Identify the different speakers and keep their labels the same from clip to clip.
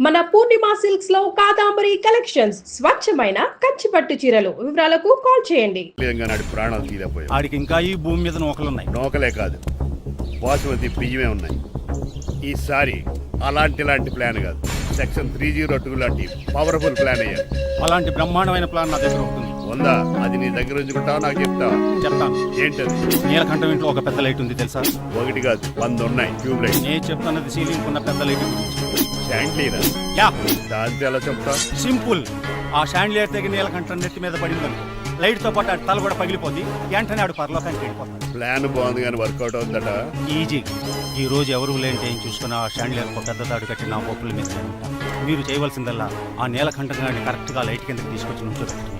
Speaker 1: మన పూర్ణిమ సిల్క్స్ లో కాదాంబరి కలెక్షన్స్ స్వచ్ఛమైన కంచి పట్టు చీరలు. వివరాలకు కాల్ చేయండి.
Speaker 2: ప్రాణాలు తీయలేకపోయాయి.
Speaker 3: ఆడికి ఇంకా ఈ భూమి మీద నూకలున్నాయి.
Speaker 2: నూకలే కాదు, బాసుమతి బియ్యమే ఉన్నాయి. ఈసారి అలాంటి ప్లాన్ కాదు, సెక్షన్ 302 లాంటి పవర్ఫుల్ ప్లాన్ అయ్యారు.
Speaker 3: అలాంటి బ్రహ్మాండమైన ప్లాన్ నా దగ్గర ఉంటుంది.
Speaker 2: ఉందా? అది నీ దగ్గర ఉంచుకుంటావా? నాకు చెప్తావా?
Speaker 3: చెప్తాను.
Speaker 2: ఏంటది?
Speaker 3: నీలకంఠం ఇంట్లో ఒక పెద్ద లైట్ ఉంది తెలుసా?
Speaker 2: ఒకటి కాదు, 100 ఉన్నాయి ట్యూబ్ లైట్.
Speaker 3: నేను చెప్తున్నది సీలింగ్ ఉన్న పెద్ద లైట్
Speaker 2: శాండ్లీరా?
Speaker 3: యా,
Speaker 2: దాంతో ఎలా చెప్తా?
Speaker 3: సింపుల్. ఆ షాండ్లియర్ తెగి నీలకంఠం నెత్తి మీద పడిందని లైట్ తో పాటు తల కూడా పగిలిపోద్ది. వెంటనే ఆడు పరలోకానికి వెళ్ళిపోతాడు.
Speaker 2: ప్లాన్ బాగుంది కానీ వర్కౌట్ అవుతుందట.
Speaker 3: ఈజీ. ఈ రోజు ఎవరు లేంటే ఏం చూసుకున్న ఆ షాండ్లియర్ పెద్ద తాడు కట్టి నా పప్పుల మీద ఉంటా. మీరు చేయవలసిందల్లా ఆ నీలకంఠం గారిని కరెక్ట్ గా లైట్ కిందకి తీసుకొచ్చి నుంచోబెట్టి.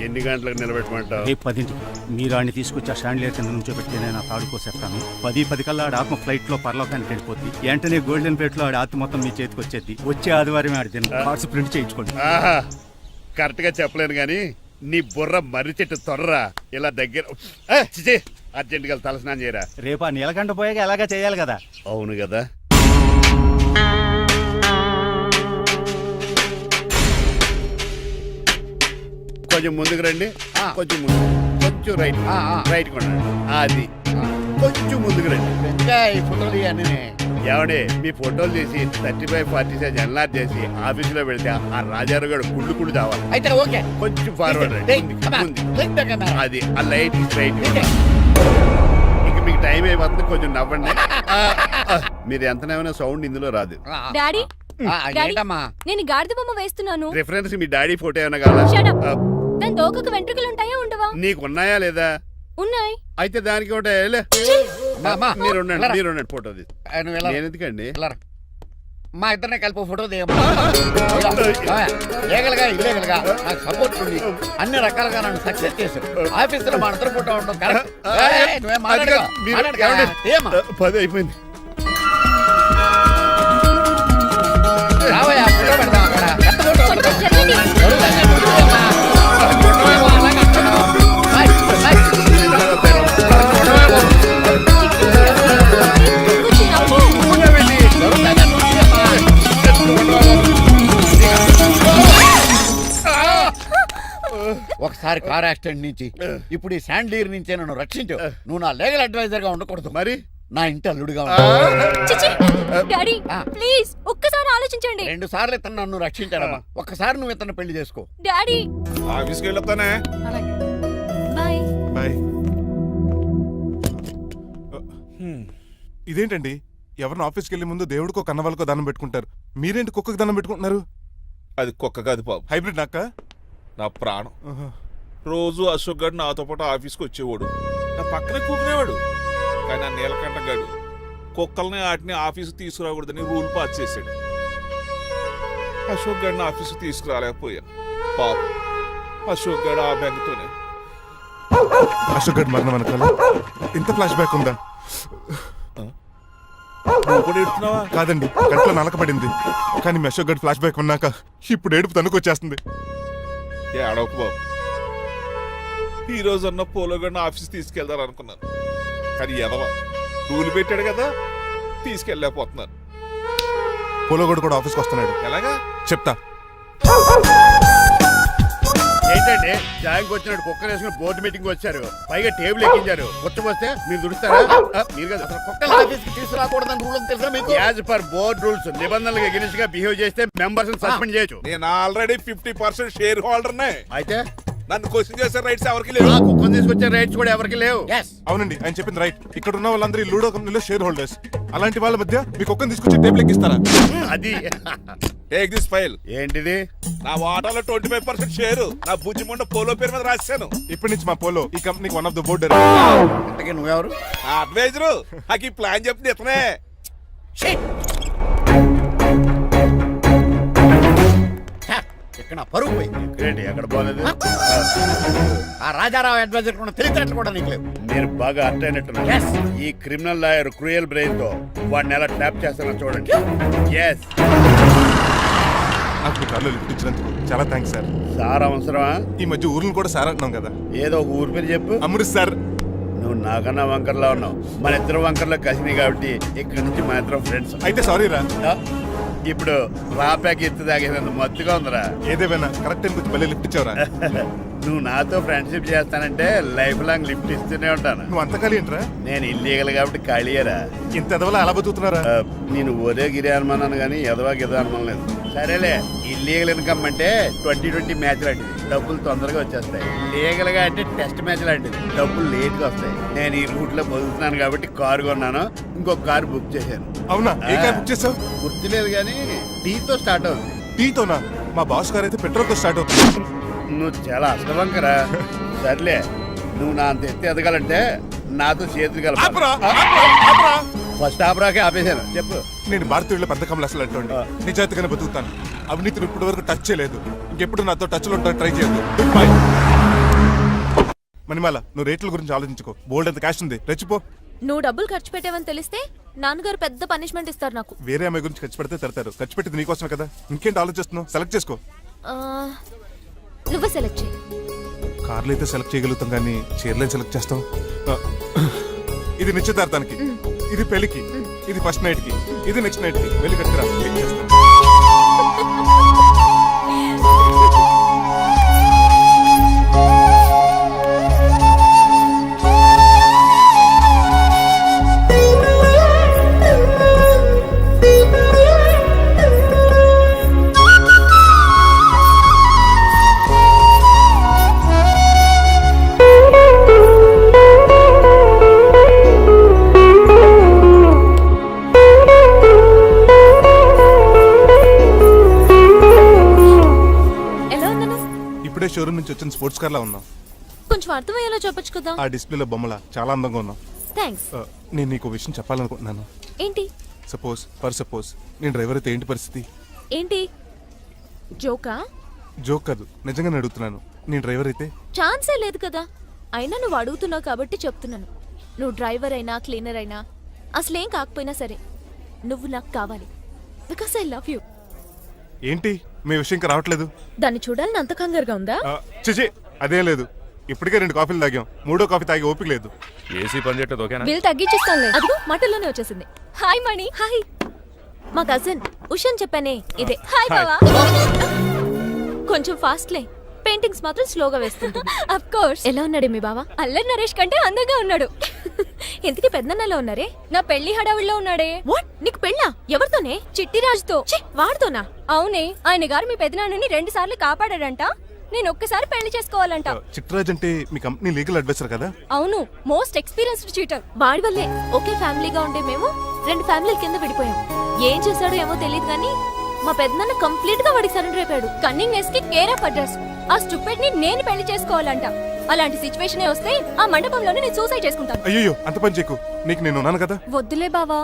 Speaker 2: ఎన్ని గంటలకు నిలబెట్టమంటావు?
Speaker 3: రేపు 10ంటికి మీరు ఆడిని తీసుకొచ్చి ఆ షాండ్లియర్ కింద నుంచోబెట్టి నేను ఆ తాడు కోసేస్తాను. 10 కల్లా ఆడ ఆత్మ ఫ్లైట్ లో పరలోకానికి వెళ్ళిపోద్ది. వెంటనే గోల్డెన్ ప్లేట్ లో ఆడి ఆత్మ మొత్తం మీ చేతికి వచ్చేది. వచ్చే ఆదివారం ఆడి కార్డ్స్ ప్రింట్ చేయించుకోండి.
Speaker 2: కరెక్ట్ గా చెప్పలేను గానీ నీ బుర్ర మర్రి చెట్టు తొర్రా. ఇలా దగ్గర అర్జెంట్ గా తలస్నానం చేయరా.
Speaker 3: రేపు ఆ నీలకంఠ పోయాక ఎలాగా చేయాలి కదా.
Speaker 2: అవును కదా. కొంచెం ముందుకు రండి. కొంచెం ముందు, కొంచెం రైట్, రైట్ కొనండి. అది కొంచెం ముందుకు రండి.
Speaker 4: ఈ ఫోటోలు ఇవన్నీ
Speaker 2: ఏమండి, మీ ఫోటోలు తీసి 35-40 సైజ్ ఎన్లార్ చేసి ఆఫీసులో పెడితే ఆ రాజారావు గారు కుళ్ళు తావాలి.
Speaker 4: అయితే ఓకే,
Speaker 2: కొంచెం ఫార్వర్డ్ రండి. అది ఆ లైట్ రైట్. ఇక మీకు టైం అయిపోతుంది, కొంచెం నవ్వండి. మీరు ఎంతనేమైనా సౌండ్ ఇందులో రాదు.
Speaker 5: డాడీ,
Speaker 4: ఏంటమ్మా?
Speaker 5: నేను గాడిద బొమ్మ వేస్తున్నాను.
Speaker 2: రిఫరెన్స్ మీ డాడీ ఫోటో ఏమైనా కావాలా?
Speaker 5: దాని దోకకు వెంట్రుకలు ఉంటాయా ఉండవా?
Speaker 2: నీకు ఉన్నాయా లేదా?
Speaker 5: ఉన్నాయి.
Speaker 2: అయితే దానికి ఒకటే మీరు ఉండండి, ఫోటో తీసి. నేను ఎందుకండి?
Speaker 4: మా ఇద్దరిని కలిపి ఫోటో లీగల్గా ఇల్లీగల్గా నాకు సపోర్ట్ ఉంది. అన్ని రకాలుగా నన్ను సక్సెస్ చేశారు. ఆఫీసులో మా ఇద్దరు ఫోటో ఉండడం కరెక్ట్. నువ్వేం
Speaker 2: 10 అయిపోయింది.
Speaker 4: రావయ్యా, ఫోటో పెడదాం అక్కడ. ఒకసారి కార్ యాక్సిడెంట్ నుంచి, ఇప్పుడు ఈ శాండ్లీర్ నుంచే నన్ను రక్షించు. నువ్వు నా లీగల్ అడ్వైజర్ గా ఉండకూడదు,
Speaker 2: మరి
Speaker 4: నా ఇంటి అల్లుడుగా
Speaker 5: డాడీ ప్లీజ్ ఒక్కసారి ఆలోచించండి.
Speaker 4: 2 సార్లు ఇతను నన్ను రక్షించాడమ్మా. ఒక్కసారి నువ్వు ఇతను పెళ్లి చేసుకో.
Speaker 5: డాడీ
Speaker 6: ఆఫీస్కి వెళ్ళొస్తానే.
Speaker 5: Bye
Speaker 6: bye. ఇదేంటండి, ఎవరిని ఆఫీస్కి వెళ్ళే ముందు దేవుడికో కన్నవాళ్ళకో దండం పెట్టుకుంటారు, మీరేంటి కుక్కకి దండం పెట్టుకుంటున్నారు?
Speaker 7: అది కుక్క కాదు బాబు,
Speaker 6: హైబ్రిడ్ నక్క.
Speaker 7: నా ప్రాణం. రోజు అశోక్ గడు నాతో పాటు ఆఫీస్కి వచ్చేవాడు, నా పక్కనే కూకునేవాడు. కానీ ఆ నీలకంఠ గడు కుక్కల్ని వాటిని ఆఫీసు తీసుకురాకూడదని రూల్ పాస్ చేశాడు. అశోక్ గడిని ఆఫీసు తీసుకురాలేకపోయా. పాప అశోక్ గడు ఆ బెంగతోనే.
Speaker 6: అశోక్ గడ్ మరణం వెనకాల ఇంత ఫ్లాష్ బ్యాక్ ఉందా? కాదండి, కంట్లో నలకపడింది. కానీ మీ అశోక్ గడ్ ఫ్లాష్ బ్యాక్ ఉన్నాక ఇప్పుడు ఏడుపు తనుకొచ్చేస్తుంది.
Speaker 7: ఏడవకు బాబు, ఈ రోజు అన్న పోలో గడిని ఆఫీస్ తీసుకెళ్దాం అనుకున్నాను. కానీ ఎదవా రూల్ పెట్టాడు కదా, తీసుకెళ్ళలేకపోతున్నాను.
Speaker 6: పోలోగోడు కూడా ఆఫీస్కి వస్తున్నాడు.
Speaker 7: ఎలాగా
Speaker 6: చెప్తా.
Speaker 2: ఏంటంటే జాయింగ్ వచ్చినట్టు కుక్కర్ వేసుకుని బోర్డు మీటింగ్ వచ్చారు, పైగా టేబుల్ ఎక్కించారు. వస్తే మీరు దురుస్తారా? మీరు కదా అసలు
Speaker 4: కుక్కలు ఆఫీస్కి తీసుకురాకూడదని రూల్ తెలుసా మీకు?
Speaker 2: యాజ్ పర్ బోర్డ్ రూల్స్ నిబంధనలకు ఎగనిస్ట్ గా బిహేవ్ చేస్తే మెంబర్స్ సస్పెండ్ చేయొచ్చు.
Speaker 7: నేను ఆల్రెడీ 50% షేర్ హోల్డర్నే.
Speaker 2: అయితే
Speaker 7: నన్ను క్వశ్చన్ చేసే రైట్స్ ఎవరికి లేవు.
Speaker 2: కుక్కను తీసుకొచ్చే రైట్స్ కూడా ఎవరికి లేవు.
Speaker 6: అవునండి, ఆయన చెప్పింది రైట్. ఇక్కడ ఉన్న వాళ్ళందరూ ఈ లూడో కంపెనీలో షేర్ హోల్డర్స్. అలాంటి వాళ్ళ మధ్య మీ కుక్కను తీసుకొచ్చి టేబుల్ ఎక్కిస్తారా?
Speaker 2: అది
Speaker 7: టేక్ దిస్ ఫైల్.
Speaker 2: ఏంటిది?
Speaker 7: నా వాటాలో 25% షేరు నా బుజ్జిముండ పోలో పేరు మీద రాశాను.
Speaker 6: ఇప్పటి నుంచి మా పోలో ఈ కంపెనీకి వన్ ఆఫ్ ద బోర్డు.
Speaker 4: ఇంతకీ నువ్వెవరు?
Speaker 7: అడ్వైజరు. నాకు ఈ ప్లాన్ చెప్పింది ఇతనే.
Speaker 4: ఇక్కడ పరుగు పోయింది.
Speaker 2: ఏంటి ఎక్కడ బాగలేదు?
Speaker 4: ఆ రాజారావు అడ్వైజర్ కూడా తెలియటట్లు కూడా నీకు లేవు.
Speaker 2: మీరు బాగా అర్థ అయినట్టున్నారు. ఈ క్రిమినల్ లాయర్ క్రూయల్ బ్రెయిన్ తో వాడిని ఎలా ట్యాప్ చేస్తానో చూడండి.
Speaker 6: నాకు మీ కాళ్ళు లిఫ్ట్ ఇచ్చినందుకు చాలా థ్యాంక్స్ సార్.
Speaker 2: సార్ అవసరమా?
Speaker 6: ఈ మధ్య ఊర్లు కూడా సార్ అంటున్నాం కదా.
Speaker 2: ఏదో ఒక ఊరి పేరు చెప్పు.
Speaker 6: అమృత్సర్.
Speaker 2: నువ్వు నాకన్నా వంకర్లా ఉన్నావు. మన ఇద్దరు వంకర్లో కలిసినాయి కాబట్టి ఇక్కడ నుంచి మన ఇద్దరం ఫ్రెండ్స్.
Speaker 6: అయితే సారీ రా.
Speaker 2: ఇప్పుడు రాపాకి ఎత్తు తాగేదంత మత్తుగా ఉందిరా.
Speaker 6: ఏదేమైనా కరెక్ట్ టైం కొంచెం మళ్ళీ లిఫ్ట్ ఇచ్చావురా.
Speaker 2: నువ్వు నాతో ఫ్రెండ్షిప్ చేస్తానంటే లైఫ్ లాంగ్ లిఫ్ట్ ఇస్తూనే ఉంటాను.
Speaker 6: నువ్వు అంతకాలి ఏంట్రా?
Speaker 2: నేను ఇల్లీగల్ కాబట్టి ఖాళీయరా.
Speaker 6: ఇంత ఎదవలా ఎలా బతుకుతున్నారా?
Speaker 2: నేను ఒరే గిరి అనుమానాను కానీ ఎదవా గిదా అనుమానం లేదు. సరేలే, ఇల్లీగల్ ఇన్కమ్ అంటే 2020 మ్యాచ్ లాంటిది, డబ్బులు తొందరగా వచ్చేస్తాయి. లీగల్ గా అంటే టెస్ట్ మ్యాచ్ లాంటిది, డబ్బులు లేట్ గా వస్తాయి. నేను ఈ రూట్ లో బతుకుతున్నాను కాబట్టి కారు కొన్నాను, ఇంకొక కారు బుక్ చేశాను.
Speaker 6: అవునా? ఏ కార్ బుక్ చేసావు?
Speaker 2: గుర్తులేదు కానీ టీతో స్టార్ట్ అవుతుంది.
Speaker 6: టీతోనా? మా బాస్ కార్ అయితే పెట్రోల్ తో స్టార్ట్ అవుతుంది.
Speaker 2: నువ్వు చాలా అసలంకరా. సర్లే, నువ్వు నా అంత ఎత్తి ఎదగాలంటే నాతో చేతులు
Speaker 6: ఆపురా,
Speaker 2: కలపాలి.
Speaker 6: ఆపురా, ఆపురా.
Speaker 2: ఫస్ట్ ఆపరాకే ఆపేశాను. చెప్పు.
Speaker 6: నేను భారతీయుల పెద్ద కమలు అసలు అంటోండి. నిజాయితీగానే బతుకుతాను. అవినీతిని ఇప్పటి వరకు టచ్ చేయలేదు. ఇంకెప్పుడు నాతో టచ్ లో ఉంటాను ట్రై చేయొద్దు. Good bye. మణిమాల, నువ్వు రేట్ల గురించి ఆలోచించుకో. బోల్డ్ అంత క్యాష్ ఉంది, రెచ్చిపో.
Speaker 5: నువ్వు డబ్బులు ఖర్చు పెట్టావని తెలిస్తే నాన్నగారు పెద్ద పనిష్మెంట్ ఇస్తారు నాకు.
Speaker 6: వేరే అమ్మాయి గురించి ఖర్చు పెడితే తిడతారు. ఖర్చు పెట్టింది నీకోసమే కదా. ఇంకేంటి ఆలోచిస్తున్నావు? సెలెక్ట్ చేసుకో.
Speaker 5: ఆ, నువ్వే సెలెక్ట్ చేయి.
Speaker 6: కార్లు అయితే సెలెక్ట్ చేయగలుగుతాం కానీ చీరలే సెలెక్ట్ చేస్తాం. ఆ, ఇది నిశ్చితార్థానికి, ఇది పెళ్లికి, ఇది ఫస్ట్ నైట్ కి, ఇది నెక్స్ట్ నైట్ కి. వెళ్ళి కట్టుకురా, వెయిట్ చేస్తాను.
Speaker 5: ఎలా ఉన్నాను?
Speaker 6: ఇప్పుడే షోరూమ్ నుంచి వచ్చిన స్పోర్ట్స్ కార్ లా ఉన్నాం.
Speaker 5: కొంచెం అర్థమయ్యేలా చెప్పొచ్చు కదా.
Speaker 6: ఆ డిస్ప్లేలో బొమ్మల చాలా అందంగా ఉన్నాం.
Speaker 5: థ్యాంక్స్.
Speaker 6: నేను నీకు విషయం చెప్పాలనుకుంటున్నాను.
Speaker 5: ఏంటి?
Speaker 6: సపోజ్ నేను డ్రైవర్ అయితే ఏంటి పరిస్థితి?
Speaker 5: ఏంటి జోకా?
Speaker 6: జోక్ కాదు, నిజంగానే అడుగుతున్నాను. నేను డ్రైవర్ అయితే
Speaker 5: ఛాన్సే లేదు కదా. అయినా నువ్వు అడుగుతున్నావు కాబట్టి చెప్తున్నాను. నువ్వు డ్రైవర్ అయినా క్లీనర్ అయినా అసలేం కాకపోయినా సరే నువ్వు నాకు కావాలి. Because I love you.
Speaker 6: ఏంటి మీ విషయం ఇంకా రావట్లేదు?
Speaker 5: దాన్ని చూడాలని అంత కంగారుగా ఉందా?
Speaker 6: చిచి, అదేం లేదు. ఇప్పటికే 2 కాఫీలు తాగాం. 3వ కాఫీ తాగి ఓపిక లేదు.
Speaker 8: ఏసీ పని చేయట్లేదు, ఓకేనా?
Speaker 5: బిల్ తగ్గించిస్తానులే. అదిగో మాటల్లోనే వచ్చేసింది. హాయ్ మణి. హాయ్. మా కజిన్ ఉషాన్ చెప్పానే ఇదే. హాయ్ బావా. కొంచెం ఫాస్ట్లే, పెయింటింగ్స్ మాత్రం స్లోగా వేస్తుంటుంది. Of course. ఎలా ఉన్నాడు మీ బావ? అల్లరి నరేష్ కంటే అందంగా ఉన్నాడు. ఇంతకీ పెద్దన్నలో ఉన్నారే? నా పెళ్లి హడావిడిలో ఉన్నాడే. వాట్? నీకు పెళ్ళా? ఎవరితోనే? చిట్టిరాజుతో. వాడితోనా? అవునే, ఆయన గారు మీ పెద్దనాన్నని 2 సార్లు కాపాడాడంట. నేను ఒక్కసారి పెళ్లి చేసుకోవాలంట.
Speaker 6: చిట్రాజ్ అంటే మీ కంపెనీ లీగల్ అడ్వైజర్ కదా?
Speaker 5: అవును, మోస్ట్ ఎక్స్పీరియన్స్డ్ చీటర్. వాడి వల్లే ఒకే ఫ్యామిలీగా ఉండే మేము 2 ఫ్యామిలీల కింద విడిపోయాం. ఏం చేశాడో ఏమో తెలియదు కానీ మా పెద్దనాన్న కంప్లీట్ గా వాడికి సరెండర్ అయిపోయాడు. కన్నింగ్నెస్ కి కేర్ ఆఫ్ అడ్రస్. ఆ స్టూపిడ్ ని నేను పెళ్లి చేసుకోవాలంట. అలాంటి సిచ్యువేషన్ వస్తే ఆ మండపంలోనే నేను సూసైడ్ చేసుకుంటాను.
Speaker 6: అయ్యో, అంత పని చేయకు. నీకు నేను ఉన్నాను కదా.
Speaker 5: వద్దులే బావా,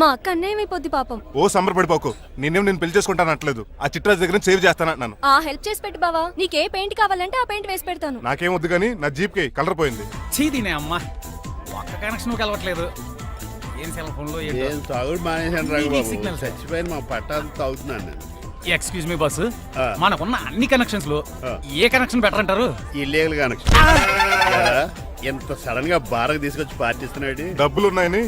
Speaker 5: మా అక్క అన్యాయమైపోద్ది పాపం.
Speaker 6: ఓ సంబరపడిపోకు. నేను పెళ్లి చేసుకుంటాను అంటలేదు. ఆ చిట్రాజ్ దగ్గర సేవ్ చేస్తానంటున్నాను.
Speaker 5: ఆ హెల్ప్ చేసి పెట్టు బావా. నీకే పెయింట్ కావాలంటే ఆ పెయింట్ వేసి పెడతాను.
Speaker 6: నాకేం వద్దు కానీ నా జీప్ కి కలర్ పోయింది.
Speaker 9: చీదీనే అమ్మా, ఒక్క కనెక్షన్ కలవట్లేదు. ఏం సెల్ ఫోన్ లో
Speaker 2: ఏం తాగుడు మానేశాను రా
Speaker 9: ఇది
Speaker 2: బాబు.
Speaker 9: సిగ్నల్.
Speaker 2: చచ్చిపోయిన మా పట్టాలు తాగుతున్నాను నేను.
Speaker 9: ఎక్స్క్యూజ్ మీ బాస్,
Speaker 2: ఆ.
Speaker 9: మనకున్న అన్ని కనెక్షన్స్ లో ఏ కనెక్షన్ బెటర్ అంటారు?
Speaker 2: Illegal connection. ఎంత సడన్ గా బారకు తీసుకొచ్చి పార్టీస్తున్నాడు.
Speaker 6: డబ్బులు ఉన్నాయని.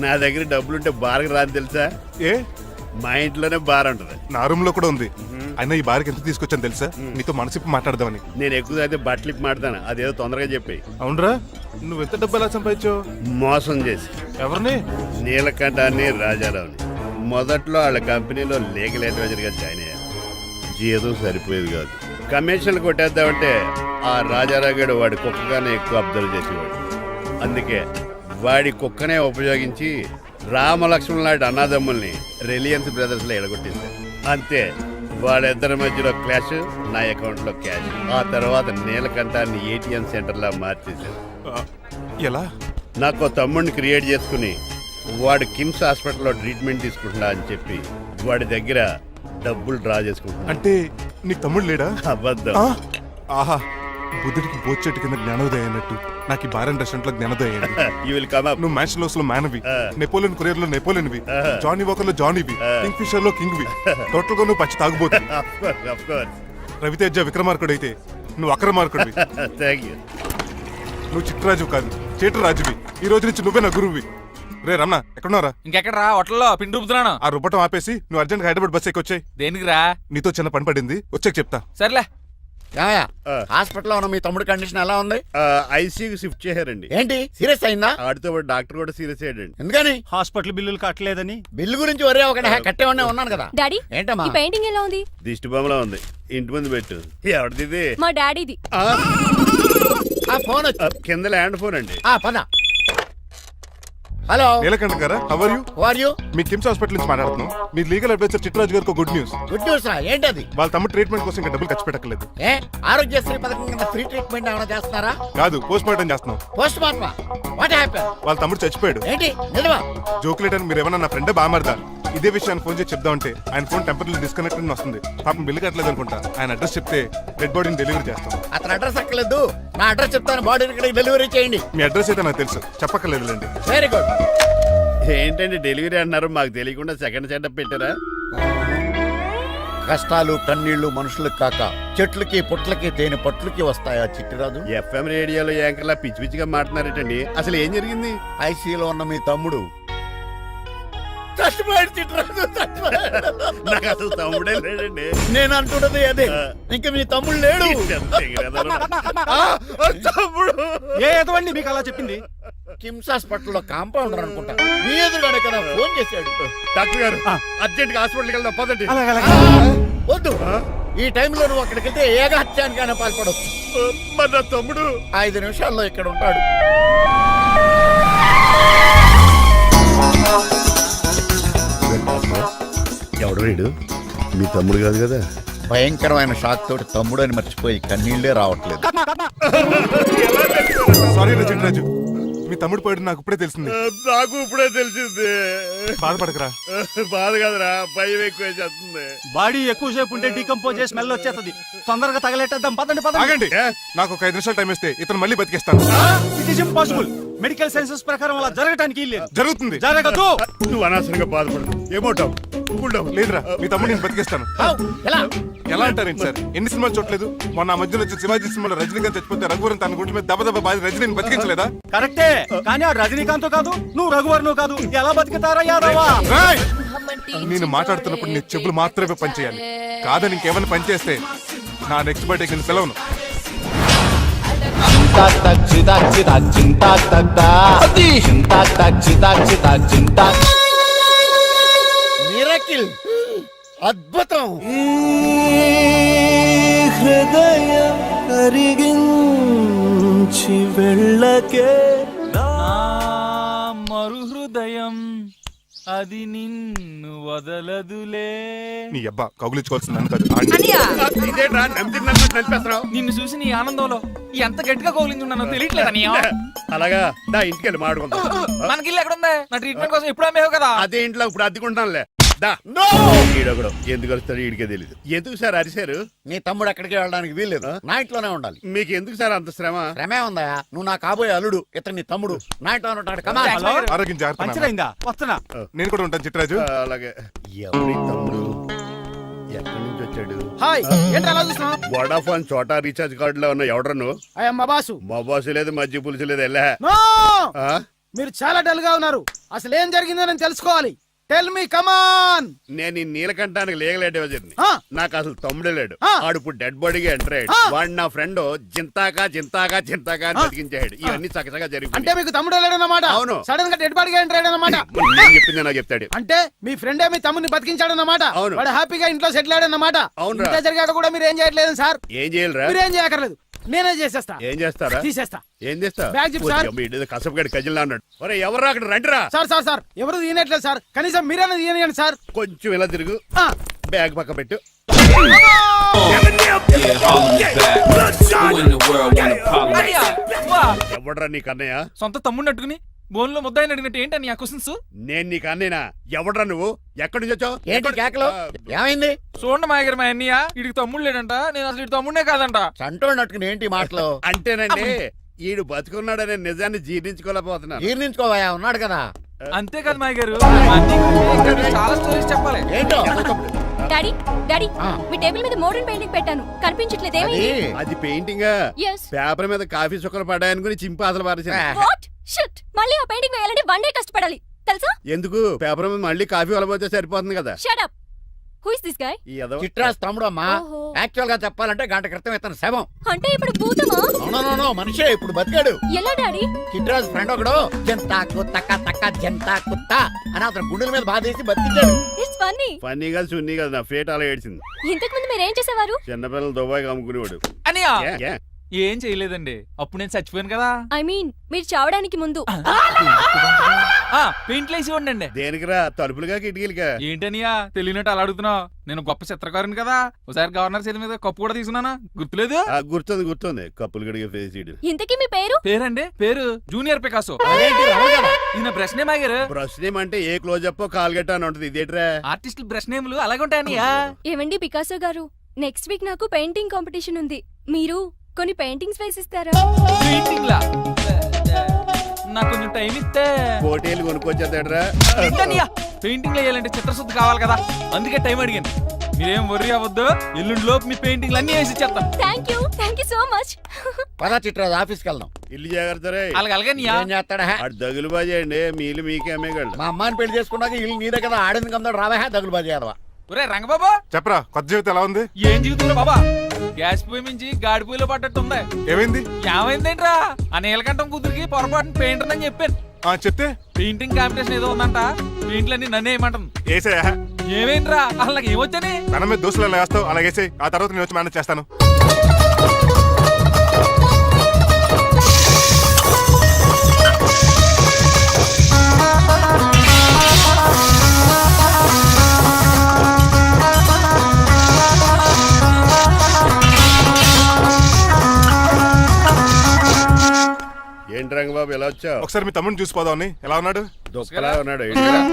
Speaker 2: నా దగ్గర డబ్బులుంటే బారకు రాని తెలుసా?
Speaker 6: ఏ,
Speaker 2: మా ఇంట్లోనే బార్ ఉంటది.
Speaker 6: నా రూమ్ లో కూడా ఉంది. అయినా ఈ బార్కి ఎంత తీసుకొచ్చాను తెలుసా? నీతో మనసిప్పి మాట్లాడదామని.
Speaker 2: నేను ఎక్కువ అయితే బట్టలు ఇప్పి మాడతాను. అదేదో తొందరగా చెప్పి.
Speaker 6: అవునరా? నువ్వు ఎంత డబ్బు ఎలా సంపాదించావు?
Speaker 2: మోసం చేసి
Speaker 6: ఎవరిని?
Speaker 2: నీలకంఠాన్ని, రాజారావుని. మొదట్లో వాళ్ళ కంపెనీలో లీగల్ అడ్వైజర్ గా జాయిన్ అయ్యాను. జీతం సరిపోయేది కాదు. కమిషన్లు కొట్టేద్దామంటే ఆ రాజారావు గడు వాడి కుక్కగానే ఎక్కువ అబ్జర్వ్ చేసేవాడు. అందుకే వాడి కుక్కనే ఉపయోగించి రామలక్ష్మణ్ లాంటి అన్నదమ్ముల్ని రిలయన్స్ బ్రదర్స్ లో ఎడగొట్టింది. అంతే, వాళ్ళిద్దరి మధ్యలో క్లాష్, నా అకౌంట్ లో క్యాష్. ఆ తర్వాత నీలకంఠాన్ని ఏటీఎం సెంటర్ లా మార్చేశారు.
Speaker 6: ఎలా?
Speaker 2: నాకు తమ్ముడిని క్రియేట్ చేసుకుని వాడు కిమ్స్ హాస్పిటల్లో ట్రీట్మెంట్ తీసుకుంటున్నా అని చెప్పి వాడి దగ్గర డబ్బులు డ్రా చేసుకుంటున్నా.
Speaker 6: అంటే నీకు తమ్ముడు లేడా?
Speaker 2: అబద్ధం.
Speaker 6: ఆ? ఆహా, బుద్ధుడికి బోచెట్టు కింద జ్ఞానోదయం అన్నట్టు నాకు ఈ బార్ అండ్ రెస్టారెంట్ లో జ్ఞానోదయం అయింది.
Speaker 2: You will come up.
Speaker 6: నువ్వు మ్యాన్షన్ హౌస్ లో మ్యాన్వి, నెపోలియన్ కొరియర్ లో నెపోలియన్వి, జానీ వాకర్ లో జానీవి, కింగ్ ఫిషర్ లో కింగ్వి. టోటల్ గా నువ్వు పచ్చి తాగుబోతుంది.
Speaker 2: Of course.
Speaker 6: రవితేజ విక్రమార్కుడు అయితే నువ్వు అక్రమార్కుడివి.
Speaker 2: Thank you.
Speaker 6: నువ్వు చిట్రాజు కాదు, చీటరాజువి. ఈ రోజు నుంచి నువ్వే నా గురువువి. రే రమణ ఎక్కడున్నారా?
Speaker 9: ఇంకెక్కడరా హోటల్లో పిండి రుబ్బుతున్నాను.
Speaker 6: ఆ రుబ్బటం ఆపేసి నువ్వు అర్జెంట్ హైదరాబాద్ బస్ ఎక్కొచ్చాయి.
Speaker 9: దేనికిరా?
Speaker 6: నీతో చిన్న పని పడింది, వచ్చాక చెప్తా.
Speaker 9: సర్లే.
Speaker 4: హాస్పిటల్లో ఉన్న మీ తమ్ముడి కండిషన్ ఎలా ఉంది?
Speaker 2: ఐసీయూకి షిఫ్ట్ చేశారండి.
Speaker 4: ఏంటి సీరియస్ అయిందా?
Speaker 2: ఆడితో పాటు డాక్టర్ కూడా సీరియస్ అయ్యాడండి.
Speaker 4: ఎందుకని?
Speaker 3: హాస్పిటల్ బిల్లులు కట్టలేదని.
Speaker 4: బిల్లు గురించి ఒరే ఒకటి కట్టేవాడినే ఉన్నాను కదా.
Speaker 5: డాడీ
Speaker 4: ఏంటమ్మా?
Speaker 5: ఈ పెయింటింగ్ ఎలా ఉంది?
Speaker 2: దిష్టి బొమ్మలా ఉంది, ఇంటి ముందు పెట్టు. ఎవరిది?
Speaker 5: మా డాడీది.
Speaker 4: ఆ ఫోన్ వచ్చి
Speaker 2: కింద ల్యాండ్ ఫోన్ అండి.
Speaker 4: పద. హలో,
Speaker 6: నీలకంఠ గారా, how are you?
Speaker 4: Who are you?
Speaker 6: మీ కిమ్స్ హాస్పిటల్ నుంచి మాట్లాడుతున్నాం. మీ లీగల్ అడ్వైజర్ చిట్రాజు గారికి గుడ్ న్యూస్.
Speaker 4: గుడ్ న్యూస్ రా. ఏంటది?
Speaker 6: వాళ్ళ తమ్ముడు ట్రీట్మెంట్ కోసం ఇంకా డబ్బులు ఖర్చు పెట్టక్కర్లేదు.
Speaker 4: ఏ ఆరోగ్యశ్రీ పథకం కింద ఫ్రీ ట్రీట్మెంట్ ఏమైనా చేస్తున్నారా?
Speaker 6: కాదు, పోస్ట్ మార్టం చేస్తున్నాం.
Speaker 4: పోస్ట్ మార్టమా? What happen?
Speaker 6: వాళ్ళ తమ్ముడు చచ్చిపోయాడు.
Speaker 4: ఏంటి నిజమా?
Speaker 6: జోకులేట్ అని మీరు ఏమన్నా నా ఫ్రెండ్ బామర్దా? ఇదే విషయాన్ని ఫోన్ చేసి చెప్దామంటే ఆయన ఫోన్ టెంపరీ డిస్కనెక్ట్ అని వస్తుంది. పాపం బిల్లు కట్టలేదు అనుకుంటా. ఆయన అడ్రస్ చెప్తే డెడ్ బాడీని డెలివరీ చేస్తాం.
Speaker 4: అతను అడ్రస్ అక్కర్లేదు, నా అడ్రస్ చెప్తాను, బాడీని ఇక్కడికి డెలివరీ చేయండి.
Speaker 6: మీ అడ్రస్ అయితే నాకు తెలుసు, చెప్పక్కర్లేదులేండి.
Speaker 4: Very good.
Speaker 2: ఏంటండి డెలివరీ అన్నారు, మాకు తెలియకుండా సెకండ్ సెటప్ పెట్టారా?
Speaker 4: కష్టాలు కన్నీళ్లు మనుషులకు కాక చెట్లకి పుట్లకి తేనె పట్లకి వస్తాయా చిట్టిరాజు?
Speaker 2: ఎఫ్ఎం రేడియోలో యాంకర్లా పిచ్చి పిచ్చిగా మాట్లాడారేటండి. అసలు ఏం జరిగింది?
Speaker 4: ఐసీలో ఉన్న మీ తమ్ముడు చచ్చిపోయాడు చిట్టిరాజు, చచ్చిపోయాడు.
Speaker 2: నాకు అసలు తమ్ముడే లేడండి.
Speaker 4: నేను అంటున్నది అదే, ఇంకా మీ తమ్ముడు లేడు.
Speaker 2: తమ్ముడు
Speaker 3: ఏ ఎదవండి మీకు అలా చెప్పింది?
Speaker 4: కిమ్స్ హాస్పిటల్లో కాంపౌండర్ అనుకుంటా, మీ ఎదురుగానే కదా ఫోన్ చేశాడు.
Speaker 2: డాక్టర్ గారు అర్జెంట్ గా హాస్పిటల్కి వెళ్దాం పదండి.
Speaker 4: వద్దు, ఈ టైంలో నువ్వు అక్కడికి వెళ్తే ఏకహత్యానికైనా పాల్పడవచ్చు.
Speaker 2: మరి నా తమ్ముడు
Speaker 4: 5 నిమిషాల్లో ఇక్కడ ఉంటాడు.
Speaker 2: ఎవడు వీడు? మీ తమ్ముడు కాదు కదా?
Speaker 4: భయంకరమైన షాక్ తోటి తమ్ముడు అని మర్చిపోయి కన్నీళ్లే రావట్లేదు.
Speaker 6: సారీ రా చిట్రాజు, మీ తమ్ముడు పోయాడు నాకు ఇప్పుడే తెలిసింది.
Speaker 2: నాకు ఇప్పుడే తెలిసింది.
Speaker 6: బాధపడకరా.
Speaker 2: బాధ కాదురా, భయం ఎక్కువ చేస్తుంది.
Speaker 3: బాడీ ఎక్కువసేపు ఉంటే డీకంపోజ్ చేసి స్మెల్ వచ్చేస్తుంది. తొందరగా తగలెట్టేద్దాం. పదండి పదండి.
Speaker 6: ఆగండి, నాకు ఒక 5 నిమిషాలు టైం ఇస్తే ఇతను మళ్ళీ బతికేస్తాను.
Speaker 3: It is impossible. Medical sciences ప్రకారం అలా జరగటానికి లేదు.
Speaker 6: జరుగుతుంది.
Speaker 3: జరగదు.
Speaker 2: నువ్వు అనవసరంగా బాధపడు. ఏమోటావు?
Speaker 6: లేదురా, మీ తమ్ముడు నేను బతికేస్తాను.
Speaker 4: ఎలా?
Speaker 6: ఎలా అంటారేంటి సార్? ఎన్ని సినిమాలు చూడలేదు? మొన్న మధ్యలో వచ్చి శివాజీ సినిమాలో రజనీకాంత్ చచ్చిపోతే రఘువరన్ తన గుండె మీద దెబ్బ బాధ రజనీని బతికించలేదా?
Speaker 3: కరెక్టే, కానీ ఆ రజనీకాంత్ కాదు, నువ్వు రఘువర్ను కాదు. ఎలా బతుకుతారా యాదవా?
Speaker 6: రాయ్! నేను మాట్లాడుతున్నప్పుడు నీ చెప్పులు మాత్రమే పనిచేయాలి. కాదని ఇంకేమైనా పనిచేస్తే నా నెక్స్ట్ బర్త్డే కింద పిలవను.
Speaker 4: మిరకిల్, అద్భుతం.
Speaker 8: హృదయం కరిగించి వెళ్ళకే
Speaker 9: మరు హృదయం అది నిన్ను వదలదులే.
Speaker 6: నీ అబ్బా కౌగులించుకోవాల్సింది నన్ను కాదు.
Speaker 2: ఇదేంట్రా నమ్మినట్టు నడిపేస్తున్నావు?
Speaker 9: నిన్ను చూసి నీ ఆనందంలో ఎంత గట్టిగా కౌలించున్నానో తెలియట్లేదా నీ?
Speaker 2: అలాగా దా ఇంటికి వెళ్ళి మాడుకుందాం.
Speaker 9: మనకి ఇల్లు ఎక్కడ ఉంది? నా ట్రీట్మెంట్ కోసం ఎప్పుడు అమ్మేవు కదా.
Speaker 2: అదే ఇంట్లో ఇప్పుడు అద్దెకుంటానులే. దా ఈడొకడు ఎందుకు వస్తాడు ఈడికే తెలియదు. ఎందుకు సార్ అరిశారు?
Speaker 4: నీ తమ్ముడు ఎక్కడికి వెళ్ళడానికి వీల్లేదు, నా ఇంట్లోనే ఉండాలి.
Speaker 2: మీకు ఎందుకు సార్ అంత శ్రమ?
Speaker 4: శ్రమే ఉందా? నువ్వు నా కాబోయే అల్లుడు, ఇతను నీ తమ్ముడు, నా ఇంట్లోనే ఉంటాడు. కమా.
Speaker 6: ఆరోగ్యం జాగ్రత్త.
Speaker 3: పంచర్ అయిందా? వస్తున్నా.
Speaker 6: నేను కూడా ఉంటాను చిట్రాజు.
Speaker 2: అలాగే. ఎవరి తమ్ముడు? ఎక్కడి నుంచి వచ్చాడు?
Speaker 9: హాయ్, ఏంటి అలా చూస్తున్నావు?
Speaker 2: వడాఫోన్ చోటా రీఛార్జ్ కార్డులో ఉన్న ఎవడరు నువ్వు?
Speaker 9: మా బాసు.
Speaker 2: మా బాసు లేదు, మజ్జి పులుసు లేదు. వెళ్ళా.
Speaker 9: మీరు చాలా డల్ గా ఉన్నారు. అసలు ఏం జరిగిందో నేను తెలుసుకోవాలి. టెల్ మీ, కమాన్.
Speaker 2: నేను ఈ నీలకంఠానికి లీగల్ అడ్వైజర్ని. నాకు అసలు తమ్ముడే లేడు. ఆడు ఇప్పుడు డెడ్ బాడీగా ఎంటర్ అయ్యాడు. వాడు నా ఫ్రెండ్ జింతాకా జింతాకా జింతాకా అని బతికించాడు. ఇవన్నీ చక్కగా
Speaker 9: అంటే
Speaker 2: జరిగింది.
Speaker 9: మీకు తమ్ముడు లేడన్నమాట.
Speaker 2: అవును.
Speaker 9: సడన్ గా డెడ్ బాడీగా ఎంటర్ అయ్యాడన్నమాట.
Speaker 2: నేను చెప్పింది నాకు చెప్తాడు.
Speaker 9: అంటే మీ ఫ్రెండే మీ తమ్ముని బతికించాడన్నమాట.
Speaker 2: అవును.
Speaker 9: వాడు హ్యాపీగా ఇంట్లో సెటిల్ అయ్యాడన్నమాట.
Speaker 2: అవునురా.
Speaker 9: ఇంత జరిగాక కూడా మీరు ఏం చేయట్లేదు సార్.
Speaker 2: ఏం చేయాలిరా?
Speaker 9: మీరేం చేయక్కర్లేదు, నేనే చేసేస్తా.
Speaker 2: ఏం చేస్తారా?
Speaker 9: తీసేస్తా.
Speaker 2: ఏం చేస్తా?
Speaker 9: బ్యాగ్ చెప్పు సార్.
Speaker 2: కసపగడి కజిల్లా అన్నాడు. ఒరే ఎవర్రా అక్కడ రండిరా.
Speaker 9: సార్ సార్ సార్, ఎవరు తీయనట్లేదు సార్. కనీసం మీరైనా తీయనియండి సార్.
Speaker 2: కొంచెం ఇలా తిరుగు. బ్యాగ్ పక్క పెట్టు. ఎవడ్రా నీకు అన్నయ్య?
Speaker 9: సొంత తమ్ముడిని అట్టుకుని బోన్లో ముద్దాయిని అడిగినట్టు ఏంటని ఆ క్వశ్చన్స్?
Speaker 2: నేను నీకు అన్నయ్యనా? ఎవడ్రా నువ్వు? ఎక్కడి నుంచి వచ్చావు?
Speaker 4: ఏంటి కేకలు? ఏమైంది?
Speaker 9: చూడండి మా దగ్గర మా అన్నయ్య, వీడికి తమ్ముడు లేడంట. నేను అసలు ఇటు తమ్ముడే కాదంట.
Speaker 4: చంటోడు నట్టుకుని ఏంటి మాటలు?
Speaker 2: అంటేనండి ఈడు బతుకున్నాడనే నిజాన్ని జీర్ణించుకోలేకపోతున్నాను.
Speaker 4: జీర్ణించుకోవా, ఉన్నాడు కదా.
Speaker 9: అంతేకాదు మా గారు, చాలా స్టోరీస్ చెప్పాలి.
Speaker 4: ఏంటో
Speaker 5: డాడీ డాడీ
Speaker 4: ఆ.
Speaker 5: మీ టేబుల్ మీద మోడర్న్ పెయింటింగ్ పెట్టాను, కనిపించట్లేదు.
Speaker 4: అది
Speaker 5: ఏమైంది?
Speaker 2: అది పెయింటింగ్.
Speaker 5: Yes.
Speaker 2: పేపర్ మీద కాఫీ చుక్కలు పడ్డాయనుకుని చింపి అసలు పారేసాను.
Speaker 5: వాట్ షిట్, మళ్ళీ ఆ పెయింటింగ్ వేయాలంటే 1 డే కష్టపడాలి. తెలుసా?
Speaker 2: ఎందుకు పేపర్ మీద మళ్ళీ కాఫీ వెళ్ళబోతే సరిపోతుంది కదా.
Speaker 5: Shut up. Who is this guy?
Speaker 2: ఈ ఎదవ
Speaker 4: చిట్రాజ్ తమ్ముడు అమ్మా.
Speaker 5: ఓహో.
Speaker 4: యాక్చువల్ గా చెప్పాలంటే గంట క్రితం ఇతను శవం.
Speaker 5: అంటే ఇప్పుడు భూతమా?
Speaker 4: నో మనిషే ఇప్పుడు బతికాడు.
Speaker 5: ఎలా డాడీ?
Speaker 4: చిట్రాజ్ ఫ్రెండ్ ఒకడు జంతా కుత్త తక్క జంతా కుత్త అని అతను గుండెల మీద బాధేసి బతికించాడు.
Speaker 5: It's funny.
Speaker 2: ఫన్నీ కాదు సున్నీ కాదు, నా ఫేట్ అలా ఏడ్చింది.
Speaker 5: ఇంతకు ముందు మీరు ఏం చేసేవారు?
Speaker 2: చిన్నపిల్లలు దుబాయ్ అమ్ముకునేవాడు.
Speaker 10: అనియా
Speaker 2: ఏ, ఏ?
Speaker 10: ఏం చేయలేదండి, అప్పుడు నేను చచ్చిపోయాను కదా.
Speaker 5: ఐ మీన్ మీరు చావడానికి ముందు.
Speaker 10: పెయింట్లు వేసి ఉండండి.
Speaker 2: దేనికిరా, తలుపులుగా కిటికీలుగా?
Speaker 10: ఏంటనియా తెలియనట్టు అలా అడుగుతున్నావు? నేను గొప్ప చిత్రకారుని కదా. ఒకసారి గవర్నర్ చేతి మీద కప్పు కూడా తీసుకున్నానా, గుర్తులేదు?
Speaker 2: గుర్తుంది కప్పులు గడిగే ఫేస్ ఇడు.
Speaker 5: ఇంతకీ మీ పేరు?
Speaker 10: పేరండి, పేరు జూనియర్ పికాసో.
Speaker 4: అదేంటి రమగడ?
Speaker 10: ఈయన బ్రష్ నేమ్ ఆగారు.
Speaker 2: బ్రష్ నేమ్ అంటే ఏ క్లోజప్ కాల్గట్ట అని ఉంటది. ఇదేట్రా?
Speaker 10: ఆర్టిస్టులు బ్రష్ నేమ్లు అలాగే ఉంటాయనియా.
Speaker 5: ఏమండి పికాసో గారు, నెక్స్ట్ వీక్ నాకు పెయింటింగ్ కాంపిటీషన్ ఉంది. మీరు కొన్ని పెయింటింగ్స్ వేసిస్తారా?
Speaker 10: పెయింటింగ్ లా నాకు కొంచెం టైం ఇస్తే.
Speaker 2: పోటీలు కొనుక్కొచ్చేదేట్రా?
Speaker 10: పెయింటింగ్ వేయాలంటే చిత్రశుద్ధి కావాలి కదా, అందుకే టైం అడిగాను. మీరేం వర్రీ అవ్వద్దు, ఎల్లుండి లోపు మీ పెయింటింగ్లు అన్ని వేసి ఇచ్చేస్తాను.
Speaker 5: Thank you so much.
Speaker 4: పదా చిట్రాజ్ ఆఫీస్కి వెళ్దాం.
Speaker 2: ఇల్లు జాగ్రత్త రే.
Speaker 10: అలాగనియా
Speaker 4: ఏం చేస్తాడా?
Speaker 2: అటు దగులు బాజేయండి, మీలు మీకే అమ్మేగాళ్ళు.
Speaker 4: మా అమ్మాయిని పెళ్లి చేసుకున్నాక ఇల్లు నీదే కదా, ఆడింది కదా, రావా దగులు బాజీ అదవా.
Speaker 10: ఒరే రంగబాబా,
Speaker 6: చెప్పరా కొత్త జీవితం ఎలా ఉంది?
Speaker 10: ఏం జీవితంలో బాబా, గ్యాస్ పొయ్యి మించి గాడి పొయ్యిలో పడ్డట్టు ఉంది.
Speaker 6: ఏమైంది?
Speaker 10: ఏమైందేంట్రా, ఆ నీలకంఠం కూతురికి పొరపాటున పెయింటర్ అని చెప్పాను.
Speaker 6: చెప్తే
Speaker 10: పెయింటింగ్ కాంపిటీషన్ ఏదో ఉందంట, పెయింట్లన్నీ నన్నే ఏమంటాను.
Speaker 6: ఏసే
Speaker 10: ఏమైందిరా, అసలు నాకు ఏమొచ్చని?
Speaker 6: తన మీద దోస్తులు ఎలా వేస్తావు అలాగేసే, ఆ తర్వాత నేను వచ్చి మేనేజ్ చేస్తాను.
Speaker 2: ఏంటి రంగబాబు ఎలా వచ్చావు?
Speaker 6: ఒకసారి మీ తమ్ముడిని చూసిపోదామని. ఎలా ఉన్నాడు?
Speaker 2: దుఃఖలా ఉన్నాడు.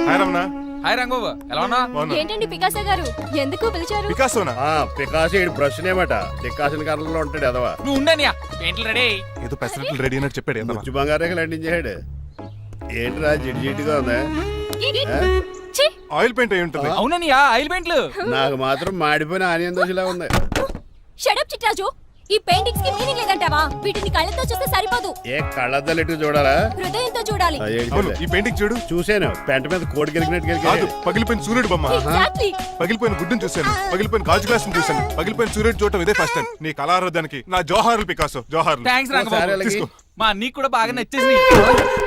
Speaker 6: హాయ్ రమణ.
Speaker 10: హాయ్ రంగబాబు, ఎలా ఉన్నా?
Speaker 6: బాగున్నా.
Speaker 5: ఏంటండి పికాసో గారు, ఎందుకు పిలిచారు?
Speaker 6: పికాసోనా?
Speaker 2: పికాసి బ్రష్ నేమట. డికాషన్ కర్రలో ఉంటాడు ఎదవా.
Speaker 10: నువ్వు ఉండనియా, పెయింట్లు రెడీ.
Speaker 6: ఏదో పెసరట్లు రెడీ అయినట్టు చెప్పాడు. ఏదో
Speaker 2: ముచ్చు బంగారే లండించాడు. ఏంట్రా జిడ్జిడ్గా ఉందా?
Speaker 5: ఛీ!
Speaker 6: ఆయిల్ పెయింట్ అయి ఉంటుంది.
Speaker 10: అవుననియా, ఆయిల్ పెయింట్లు.
Speaker 2: నాకు మాత్రం మాడిపోయిన ఆనియన్ దోశలా ఉంది.
Speaker 5: Shut up Chitraju. ఈ పెయింటింగ్స్ కి మీనింగ్ లేదంటావా? వీటిని కళ్ళతో చూస్తే సరిపోదు,
Speaker 2: ఏ కళ్ళద్దలెట్టు చూడాలా?
Speaker 5: హృదయంతో చూడాలి.
Speaker 6: అవును, ఈ పెయింటింగ్ చూడు.
Speaker 2: చూసాను, పెంట మీద కోడి గెలిగినట్టు
Speaker 6: కాదు,
Speaker 2: గెలిగాడు.
Speaker 6: పగిలిపోయిన సూర్యుడు బొమ్మ.
Speaker 5: Exactly.
Speaker 6: పగిలిపోయిన గుడ్డును చూశాను, పగిలిపోయిన గాజు గ్లాస్ చూశాను, పగిలిపోయిన సూర్యుడు చూడటం ఇదే ఫస్ట్ టైం. నీ కళారోధానికి నా జోహార్లు పికాసో, జోహార్లు.
Speaker 10: థ్యాంక్స్
Speaker 2: ఒకసారి
Speaker 10: రంగబాబు,
Speaker 2: అలాగే.
Speaker 6: తీసుకో.
Speaker 10: మా అన్నీకి కూడా బాగా నచ్చేసింది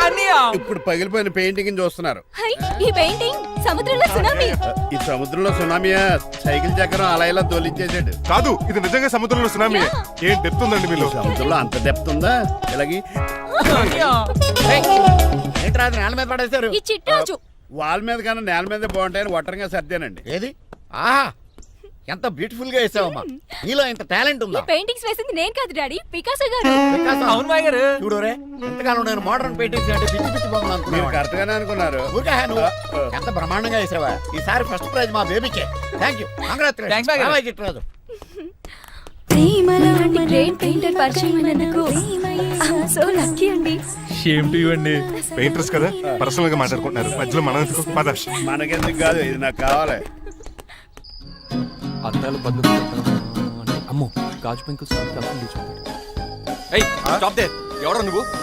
Speaker 10: అన్నయ్య.
Speaker 2: ఇప్పుడు పగిలిపోయిన పెయింటింగ్ చూస్తున్నారు.
Speaker 5: హై, ఈ పెయింటింగ్ సముద్రంలో సునామీ.
Speaker 2: ఈ సముద్రంలో సునామీయా? సైకిల్ చక్రం అలా ఇలా తోలించేసాడు.
Speaker 6: కాదు, ఇది నిజంగా సముద్రంలో సునామీ. ఏం డెప్త్ ఉందండి మీలో?
Speaker 2: సముద్రంలో అంత డెప్త్ ఉందా? ఇలాగి
Speaker 10: అన్నయ్య,
Speaker 4: ఏంట్రా అది నేల మీద పడేశారు?
Speaker 5: ఈ చిట్రాజు
Speaker 2: వాల్ మీద కన్నా నేల మీద బాగుంటాయని ఒట్టరంగా సర్దానండి.
Speaker 4: ఏది? ఆహా, ఎంత బ్యూటిఫుల్ గా వేసావమ్మా. నీలో ఇంత టాలెంట్
Speaker 5: ఈ
Speaker 4: ఉందా?
Speaker 5: పెయింటింగ్స్ వేసింది నేను కాదు డాడీ, పికాసో గారు.
Speaker 4: పికాసో.
Speaker 10: అవును మాయ గారు.
Speaker 4: చూడు రే, ఎంతకాలం నేను మోడర్న్ పెయింటింగ్స్ అంటే పిచ్చి పిచ్చి బొమ్మలు
Speaker 2: మీరు
Speaker 4: అనుకున్నాను.
Speaker 2: కరెక్ట్ గానే అనుకున్నారు.
Speaker 4: ఊరికే నువ్వు ఎంత బ్రహ్మాండంగా వేసావా. ఈసారి ఫస్ట్ ప్రైజ్ మా బేబీకే. థ్యాంక్ యూ,
Speaker 10: Thanks, బాగా.
Speaker 4: కంగ్రాచులేషన్ చిట్రాజు.
Speaker 5: ఇలాంటి గ్రేట్ పెయింటర్ పరిచయం అయినందుకు సో లక్కీ అండి.
Speaker 10: షేమ్ టు యు అండి.
Speaker 6: పెయింటర్స్ కదా, పర్సనల్ గా మాట్లాడుకుంటున్నారు. మధ్యలో మనం ఎందుకు? పద.
Speaker 2: మనకెందుకు కాదు, ఇది నాకు కావాలి.
Speaker 8: అద్దాలు బదులు అమ్మో గాజు పెంకులు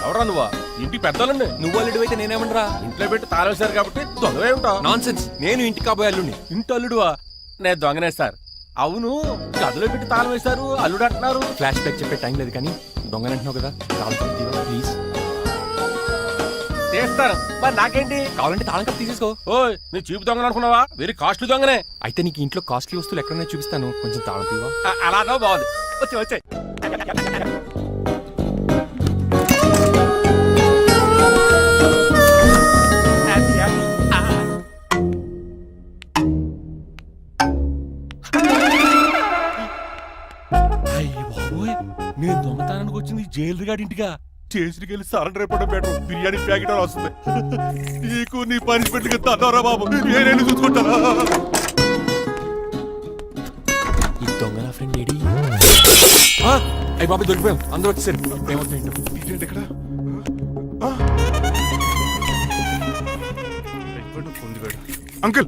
Speaker 8: ఎవరా నువ్వా? ఇంటి పెద్దలండి. నువ్వు అల్లుడు అయితే నేనేమంటరా? ఇంట్లో పెట్టి తాళేశారు కాబట్టి దొంగవే ఉంటావు. Non sense. నేను ఇంటి కాబోయే అల్లుడిని. ఇంటి అల్లుడువా? నేను దొంగనే సార్. అవును, గదిలో పెట్టి తాళం వేశారు, అల్లుడు అంటున్నారు. ఫ్లాష్ బ్యాక్ చెప్పే టైం లేదు కానీ దొంగనంటున్నావు కదా, తాళం ప్లీజ్. చేస్తారు మరి నాకేంటి? కావాలంటే తాళం కప్పు తీసేసుకో. ఓయ్, నీ చీపు దొంగను అనుకున్నావా? వెరీ కాస్ట్లీ దొంగనే. అయితే నీకు ఇంట్లో కాస్ట్లీ వస్తువులు ఎక్కడైనా చూపిస్తాను, కొంచెం తాళం తీవా. అలాగా బాగుంది, వచ్చే. నేను దొంగతనానికి వచ్చింది జైలు గాడి ఇంటిగా. చేసికెళ్ళి సరెండర్ అయిపోవడం బెటర్. బిర్యానీ ప్యాకెట్ వస్తుంది. నీకు నీ పనిష్మెంట్ తన్నారా బాబు, నేనేళ్ళు చూసుకుంటారా? ఈ దొంగ నా ఫ్రెండ్ ఏడి? అయ్యి బాబు దొరికిపోయాం, అందరూ వచ్చేసారు. ఏమవుతుంది ఇక్కడ?
Speaker 6: అంకుల్,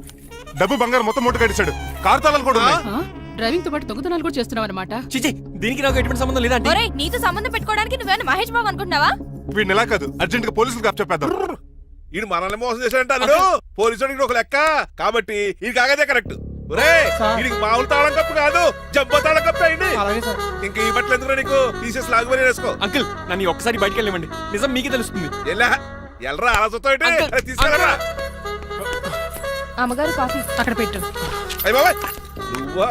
Speaker 6: డబ్బు బంగారం మొత్తం మూట కట్టించాడు. కారు తాళాలు కూడా ఉన్నాయి.
Speaker 11: డ్రైవింగ్ తో పాటు దొంగతనాలు కూడా చేస్తున్నావు అనమాట.
Speaker 10: చిచి, దీనికి నాకు ఎటువంటి సంబంధం లేదండి.
Speaker 5: ఒరేయ్, నీతో సంబంధం పెట్టుకోవడానికి నువ్వేనా మహేష్ బాబు అనుకుంటున్నావా?
Speaker 6: వీడిని ఎలా కాదు, అర్జెంట్ గా పోలీసులకు అప్పచెప్పేద్దాం.
Speaker 7: ఈడు మనల్ని మోసం చేశాడంటే అల్లుడు పోలీసు ఒక లెక్క కాబట్టి ఇది కాగదే కరెక్ట్. ఒరే వీడికి మామూలు తాళం కప్పు కాదు జబ్బ తాళం కప్పు అయింది. ఇంకా ఈ బట్టలు ఎందుకు నీకు తీసేసి లాగుమని వేసుకో.
Speaker 8: అంకుల్ నన్ను ఒక్కసారి బయటికి వెళ్ళమండి, నిజం మీకే తెలుస్తుంది.
Speaker 7: ఎల్రా ఆలోచనతో తీసుకెళ్ళరా.
Speaker 11: అమ్మగారు కాఫీ అక్కడ పెట్టు.
Speaker 7: అయ్య బాబాయ్ నువ్వా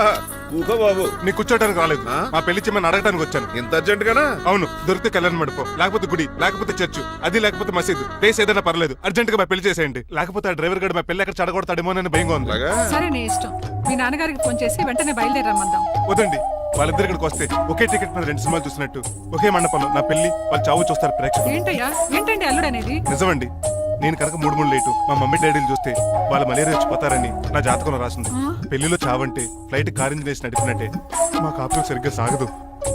Speaker 7: కూకో బాబు.
Speaker 6: నీ కూర్చోటానికి రాలేదు, మా పెళ్లి చెమ్మని అడగడానికి వచ్చాను.
Speaker 7: ఇంత అర్జెంట్ గానా?
Speaker 6: అవును, దొరికితే కళ్యాణ మండపం, లేకపోతే గుడి, లేకపోతే చర్చ్, అది లేకపోతే మసీదు, ప్లేస్ ఏదైనా పర్లేదు, అర్జెంట్ గా మా పెళ్లి చేసేయండి. లేకపోతే ఆ డ్రైవర్ గడు మా పెళ్లి ఎక్కడ చెడగొడతాడేమోనని భయంగా ఉంది.
Speaker 11: సరే నీ ఇష్టం. మీ నాన్నగారికి ఫోన్ చేసి వెంటనే బయలుదేరమ్మందాం.
Speaker 6: వదండి, వాళ్ళిద్దరు ఇక్కడికి వస్తే ఒకే టికెట్ మీద 2 సినిమాలు చూసినట్టు ఒకే మండపంలో నా పెళ్లి వాళ్ళ చావు చూస్తారు ప్రేక్షకులు.
Speaker 11: ఏంటయ్యా ఏంటండి అల్లుడు అనేది?
Speaker 6: నిజమండి, నేను కనుక 3 లేటు మా మమ్మీ డాడీలు చూస్తే వాళ్ళ మలేరియా వచ్చిపోతారని నా జాతకంలో రాసింది. పెళ్లిలో చావంటే ఫ్లైట్ కార్ ఇంజిన్ వేసి నడిపినట్టే. మా కాపురం సరిగ్గా సాగదు.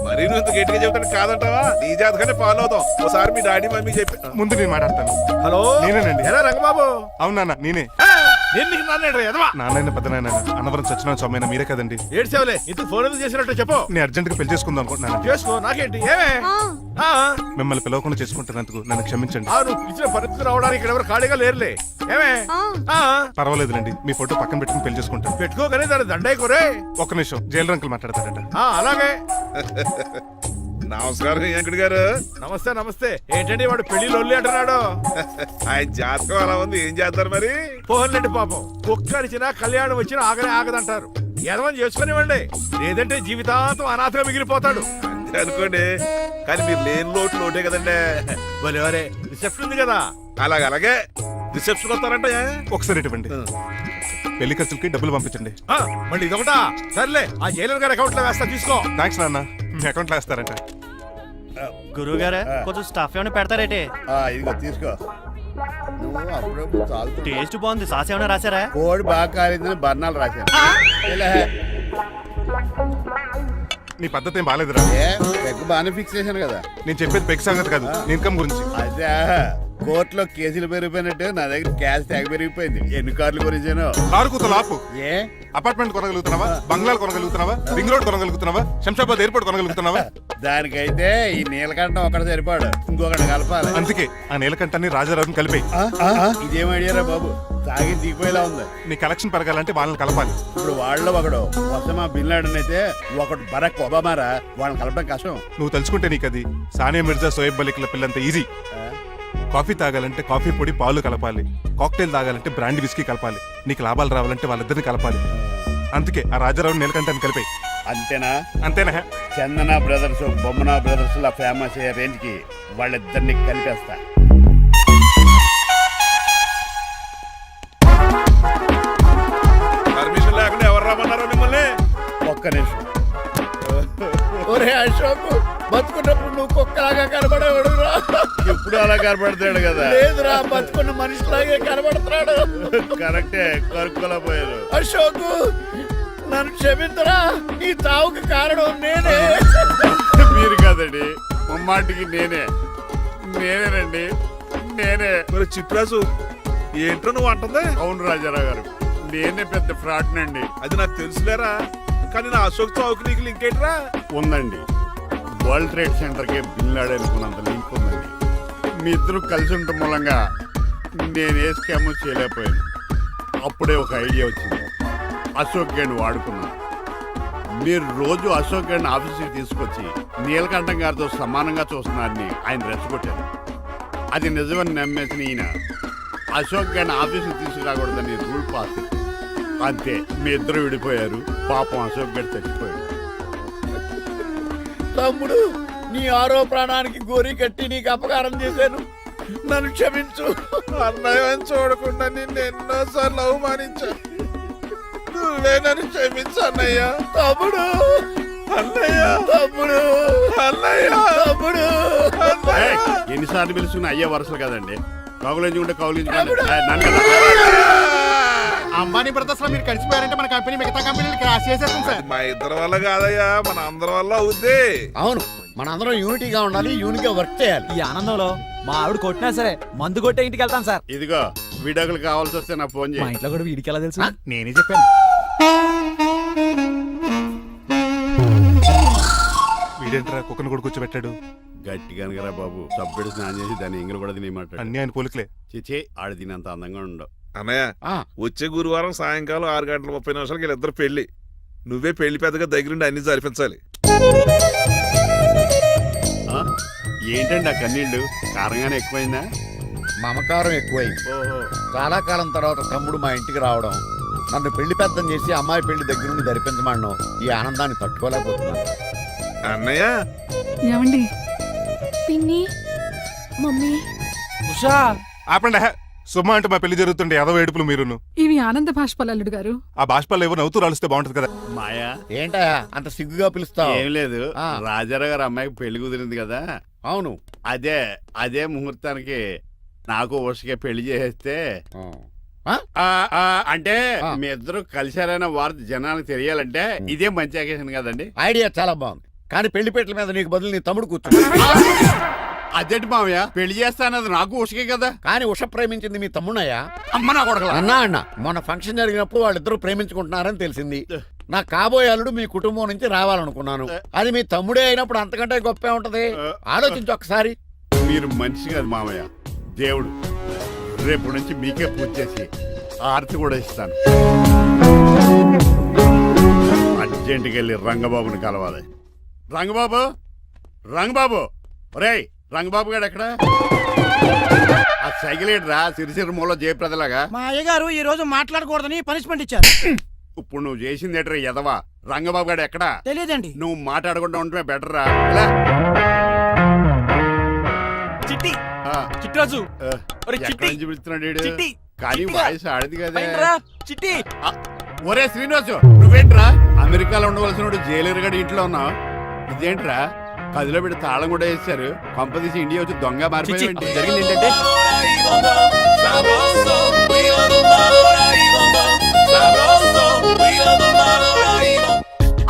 Speaker 7: మరి నువ్వు ఇంత గట్టిగా చెబుతాను కాదంటావా? నీ జాతకాన్ని ఫాలో అవుతాం. ఒకసారి మీ డాడీ మమ్మీ చెప్పి
Speaker 6: ముందు నేను మాట్లాడతాను.
Speaker 7: హలో
Speaker 6: నేనేనండి.
Speaker 7: ఎలా రంగబాబు?
Speaker 6: అవునా నేనే. నాన్న పెద్ద నాయన అన్నవరం సత్యనారాయణ స్వామి మీరే కదండి.
Speaker 7: ఏడ్చేవలే ఇంత ఫోన్ ఎందుకు చేసినట్టు చెప్పు.
Speaker 6: నేను అర్జెంట్ గా పెళ్లి చేసుకుందాం అనుకుంటున్నాను.
Speaker 7: చేసుకో, నాకేంటి ఏమే.
Speaker 6: మిమ్మల్ని పిలవకుండా చేసుకుంటున్నందుకు నన్ను క్షమించండి.
Speaker 7: నువ్వు ఇచ్చిన పరిస్థితి రావడానికి ఇక్కడ ఎవరు ఖాళీగా లేరులే. ఏమే
Speaker 6: పర్వాలేదులేండి, మీ ఫోటో పక్కన పెట్టుకుని పెళ్లి చేసుకుంటాను.
Speaker 7: పెట్టుకోగానే దాని దండైకోరే.
Speaker 6: ఒక్క నిమిషం, జైలు రంకులు మాట్లాడతారట.
Speaker 7: అలాగే. నమస్కారం వెంకట గారు. నమస్తే నమస్తే. ఏంటండి వాడు పెళ్లి లొల్లి అంటున్నాడు? ఆయన జాతకం అలా ఉంది, ఏం చేస్తారు మరి? పోహన్లండి పాపం, కుక్క అరిచినా కళ్యాణం వచ్చినా ఆగనే ఆగదంటారు. ఎదవని చేసుకునివ్వండి, లేదంటే జీవితాంతం అనాథగా మిగిలిపోతాడు. అంతే అనుకోండి, కానీ మీరు లేని లోటే కదండి. భలేవరే రిసెప్షన్ ఉంది కదా. అలాగే రిసెప్షన్ వస్తారంటే
Speaker 6: ఒకసారి ఇటువంటి పెళ్లి ఖర్చులకి డబ్బులు పంపించండి.
Speaker 7: మళ్ళీ ఇదొకటా? సర్లే, ఆ జైలర్ గారి అకౌంట్ లో వేస్తా, తీసుకో.
Speaker 6: థ్యాంక్స్ నాన్న, మీ అకౌంట్ లో వేస్తారంట.
Speaker 3: గురువు గారు కొంచెం స్టఫ్ ఏమైనా పెడతారేటే?
Speaker 2: ఇదిగో తీసుకో. నువ్వు అప్పుడప్పుడు చాలు.
Speaker 3: టేస్ట్ బాగుంది, సాస్ ఏమైనా రాశారా?
Speaker 2: కోడి బాగా కాలిందని బర్ణాలు రాశాను.
Speaker 6: నీ పద్ధతి ఏం బాగాలేదురా.
Speaker 2: పెగ్ బాగానే ఫిక్స్ చేశాను కదా.
Speaker 6: నేను చెప్పేది పెగ్ సంగతి కాదు, ఇన్కమ్ గురించి.
Speaker 2: అదే కోర్టులో కేసులు పెరిగిపోయినట్టు నా దగ్గర క్యాష్ తెగ పెరిగిపోయింది. ఎన్ని కార్లు గురించాను.
Speaker 6: కారు కూతలు ఆపు.
Speaker 2: ఏ
Speaker 6: అపార్ట్మెంట్ కొనగలుగుతున్నావా? బంగ్లాలు కొనగలుగుతున్నావా? రింగ్ రోడ్ కొనగలుగుతున్నావా? శంషాబాద్ ఎయిర్పోర్ట్ కొనగలుగుతున్నావా?
Speaker 2: దానికైతే ఈ నీలకంఠం ఒకటి సరిపాడు, ఇంకొకటి కలపాలి.
Speaker 6: అందుకే ఆ నీలకంఠాన్ని రాజారావుని కలిపి.
Speaker 2: ఇదేం ఐడియారా బాబు, తాగి దిగిపోయేలా ఉంది.
Speaker 6: నీ కలెక్షన్ పెరగాలంటే వాళ్ళని కలపాలి.
Speaker 2: ఇప్పుడు వాళ్ళలో ఒకడు వసమా బిన్ లాడెన్ అయితే ఒకడు బరాక్ ఒబామారా, వాళ్ళని కలపడం కష్టం.
Speaker 6: నువ్వు తలుచుకుంటే నీకు అది సానియా మిర్జా, సోయబ్ మలిక్ల పిల్లంత ఈజీ. కాఫీ తాగాలంటే కాఫీ పొడి పాలు కలపాలి, కాక్టైల్ తాగాలంటే బ్రాండ్ విస్కీ కలపాలి, నీకు లాభాలు రావాలంటే వాళ్ళిద్దరిని కలపాలి. అందుకే ఆ రాజారావు నీలకంఠాన్ని కలిపాయి.
Speaker 2: అంతేనా?
Speaker 6: అంతేనా?
Speaker 2: చందన బ్రదర్స్, బొమ్మన బ్రదర్స్ లా ఫేమస్ అయ్యే రేంజ్ కి వాళ్ళిద్దరిని కలిపేస్తా. పర్మిషన్ లేకుండా ఎవరు రమ్మన్నారో మిమ్మల్ని? ఒక్క నిమిషం. ఒరే అశోక్, బతుకున్నప్పుడు నువ్వు కుక్కలాగా కనబడేవాడురా. ఇప్పుడు అలా కనబడతాడు కదా. లేదురా, బతుకున్న మనిషిలాగే కనబడుతున్నాడు. కరెక్టే, కరుక్కోలా పోయారు. అశోక్ నన్ను క్షమించరా, ఈ తావుకి కారణం నేనే. మీరు కాదండి, ముమ్మాటికి నేనేనండి, నేనే.
Speaker 7: మరి చిట్రాజు ఏంటో నువ్వు అంటుంది?
Speaker 2: అవును రాజారావు గారు, నేనే పెద్ద ఫ్రాడ్ నండి.
Speaker 7: అది నాకు తెలుసులేరా, కానీ నా అశోక్ చావుకి నీకు లింక్ ఏంట్రా?
Speaker 2: ఉందండి, వరల్డ్ ట్రేడ్ సెంటర్ కి బిన్ లాడెన్ అనుకున్నంత లింక్ ఉందండి. మీ ఇద్దరు కలిసి ఉండటం మూలంగా నేను ఏ స్కామ్ చేయలేకపోయాను. అప్పుడే ఒక ఐడియా వచ్చింది, అశోక్ గేణ్ వాడుకున్నాను. మీరు రోజు అశోక్ గేణ్ ఆఫీస్కి తీసుకొచ్చి నీలకంఠం గారితో సమానంగా చూస్తున్నారని ఆయన రెచ్చగొట్టారు. అది నిజమని నమ్మేసిన ఈయన అశోక్ గేణ్ ఆఫీస్కి తీసుకురాకూడదని రూల్ పాస్ చేశారు. అంతే, మీ ఇద్దరు విడిపోయారు. పాపం అశోక్ గేణ్ చచ్చిపోయాడు. తమ్ముడు, నీ ఆరో ప్రాణానికి గోరి కట్టి నీకు అపకారం చేశాను, నన్ను క్షమించు.
Speaker 7: అన్నయ్య చూడకుండా నిన్ను ఎన్నోసార్లు అవమానించాను, నువ్వే నన్ను క్షమించు అన్నయ్య.
Speaker 2: తమ్ముడు,
Speaker 7: అన్నయ్య,
Speaker 2: తమ్ముడు,
Speaker 7: అన్నయ్య,
Speaker 2: తమ్ముడు.
Speaker 7: అన్నయ్య.
Speaker 2: ఎన్నిసార్లు పిలుచుకున్న అయ్యే వరుసలు కదండి. కౌగులించుకుంటే
Speaker 9: అంబానీ బ్రదర్స్ లో మీరు కలిసిపోయారంటే మన కంపెనీ మిగతా కంపెనీలు క్రాష్ చేసేస్తాం సార్.
Speaker 7: మా ఇద్దరి వల్ల కాదయ్యా, మన అందరి వల్ల అవుద్ది.
Speaker 4: అవును, మనందరం యూనిటీగా ఉండాలి, యూనిట్గా వర్క్ చేయాలి.
Speaker 10: ఈ ఆనందంలో మా ఆవిడ కొట్టినా సరే మందు కొట్టే ఇంటికి వెళ్తాను సార్.
Speaker 2: ఇదిగో విడాకులు కావాల్సి వస్తే నాకు ఫోన్
Speaker 10: మా
Speaker 2: చేయి.
Speaker 10: ఇంట్లో కూడా వీడికి ఎలా తెలుసు?
Speaker 9: నేనే చెప్పాను.
Speaker 6: వీడేంట్రా కుక్కను కూడా కూర్చోబెట్టాడు.
Speaker 2: గట్టిగా అనగరా బాబు. సబ్బెడు స్నానం చేసి దాన్ని ఎంగిలి కూడా తినేయమాట.
Speaker 6: అన్ని ఆయన పోలికలే.
Speaker 2: చిచే ఆడు తినంత అందంగా ఉండవు.
Speaker 7: అన్నయ్య వచ్చే గురువారం సాయంకాలం 6:30 వీళ్ళిద్దరు పెళ్లి. నువ్వే పెళ్లి పెద్దగా దగ్గరుండి అన్ని జరిపించాలి.
Speaker 2: ఏంటండి ఆ కన్నీళ్ళు? కారంగానే ఎక్కువైందా?
Speaker 4: మమకారం ఎక్కువైంది.
Speaker 2: ఓహో.
Speaker 4: చాలా కాలం తర్వాత తమ్ముడు మా ఇంటికి రావడం, నన్ను పెళ్లి పెద్దం చేసి అమ్మాయి పెళ్లి దగ్గర నుండి ధరిపించమనడం, ఈ ఆనందాన్ని తట్టుకోలేకపోతున్నాను.
Speaker 7: అన్నయ్య
Speaker 11: ఏమండి
Speaker 5: పిన్ని మమ్మీ
Speaker 8: ఉషా
Speaker 6: ఆపండి. సుమ అంటే మా పెళ్లి జరుగుతుంటే ఏదో ఏడుపులు మీరును.
Speaker 11: ఇవి ఆనంద భాష్పాలు అల్లుడు గారు.
Speaker 6: ఆ బాష్పాలు ఏవో నవ్వుతూ రాలిస్తే బాగుంటది కదా.
Speaker 2: మాయా
Speaker 4: ఏంటా అంత సిగ్గుగా పిలుస్తావు?
Speaker 2: ఏం లేదు,
Speaker 4: ఆ.
Speaker 2: రాజారావు గారు అమ్మాయికి పెళ్లి కుదిరింది కదా.
Speaker 4: అవును.
Speaker 2: అదే ముహూర్తానికి నాకు ఉషకే పెళ్లి చేసేస్తే అంటే
Speaker 4: ఆ.
Speaker 2: మీ ఇద్దరు కలిశారైన వార్త జనానికి తెలియాలంటే ఇదే మంచి అకేషన్ కదండి.
Speaker 4: ఐడియా చాలా బాగుంది, కానీ పెళ్లి పెట్టల మీద నీకు బదులు నీ తమ్ముడు కూర్చుంది.
Speaker 2: అదేంటి మామయ్య, పెళ్లి చేస్తానది నాకు ఉషకే కదా.
Speaker 4: కానీ ఉష ప్రేమించింది మీ తమ్ముడయ్యా.
Speaker 2: అమ్మ నా కొడకలా.
Speaker 4: అన్నా మొన్న ఫంక్షన్ జరిగినప్పుడు వాళ్ళిద్దరూ ప్రేమించుకుంటున్నారని తెలిసింది. నా కాబోయే అల్లుడు మీ కుటుంబం నుంచి రావాలనుకున్నాను. అది మీ తమ్ముడే అయినప్పుడు అంతకంటే గొప్పే ఉంటది. ఆలోచించి ఒకసారి.
Speaker 2: మీరు మనిషి కాదు మామయ్య, దేవుడు. రేపు నుంచి మీకే పూజ చేసి ఆరతి కూడా ఇస్తాను. అర్జెంటుకి వెళ్ళి రంగబాబుని కలవాలి. రంగబాబు ఒరేయ్, రంగబాబు గారు ఎక్కడ? ఆ సైకిల్ ఏంట్రా సిరిసిరి మూల జయప్రదలాగా?
Speaker 9: మా అయ్యగారు ఈ రోజు మాట్లాడకూడదని పనిష్మెంట్ ఇచ్చారు.
Speaker 2: ఇప్పుడు నువ్వు చేసింది ఏంట్రా ఎదవా? రంగబాబు గారు ఎక్కడా?
Speaker 9: తెలియదండి.
Speaker 2: నువ్వు మాట్లాడకుండా ఉండటమే బెటర్ రా.
Speaker 8: చిట్టి చిట్రాజు
Speaker 2: ఎక్కడి నుంచి పిలుస్తున్నాడు వీడు? కానీ వాయిస్ ఆడది కదా.
Speaker 8: చిట్టి
Speaker 2: ఒరే శ్రీనివాసు, నువ్వేంట్రా అమెరికాలో ఉండవలసిన జైలర్ గడి ఇంట్లో ఉన్నావు? ఇదేంట్రా కదిలో పెట్టి తాళం కూడా వేశారు. కంపదీసి ఇండియా వచ్చి దొంగ మారిపోయింది.
Speaker 8: జరిగింది ఏంటంటే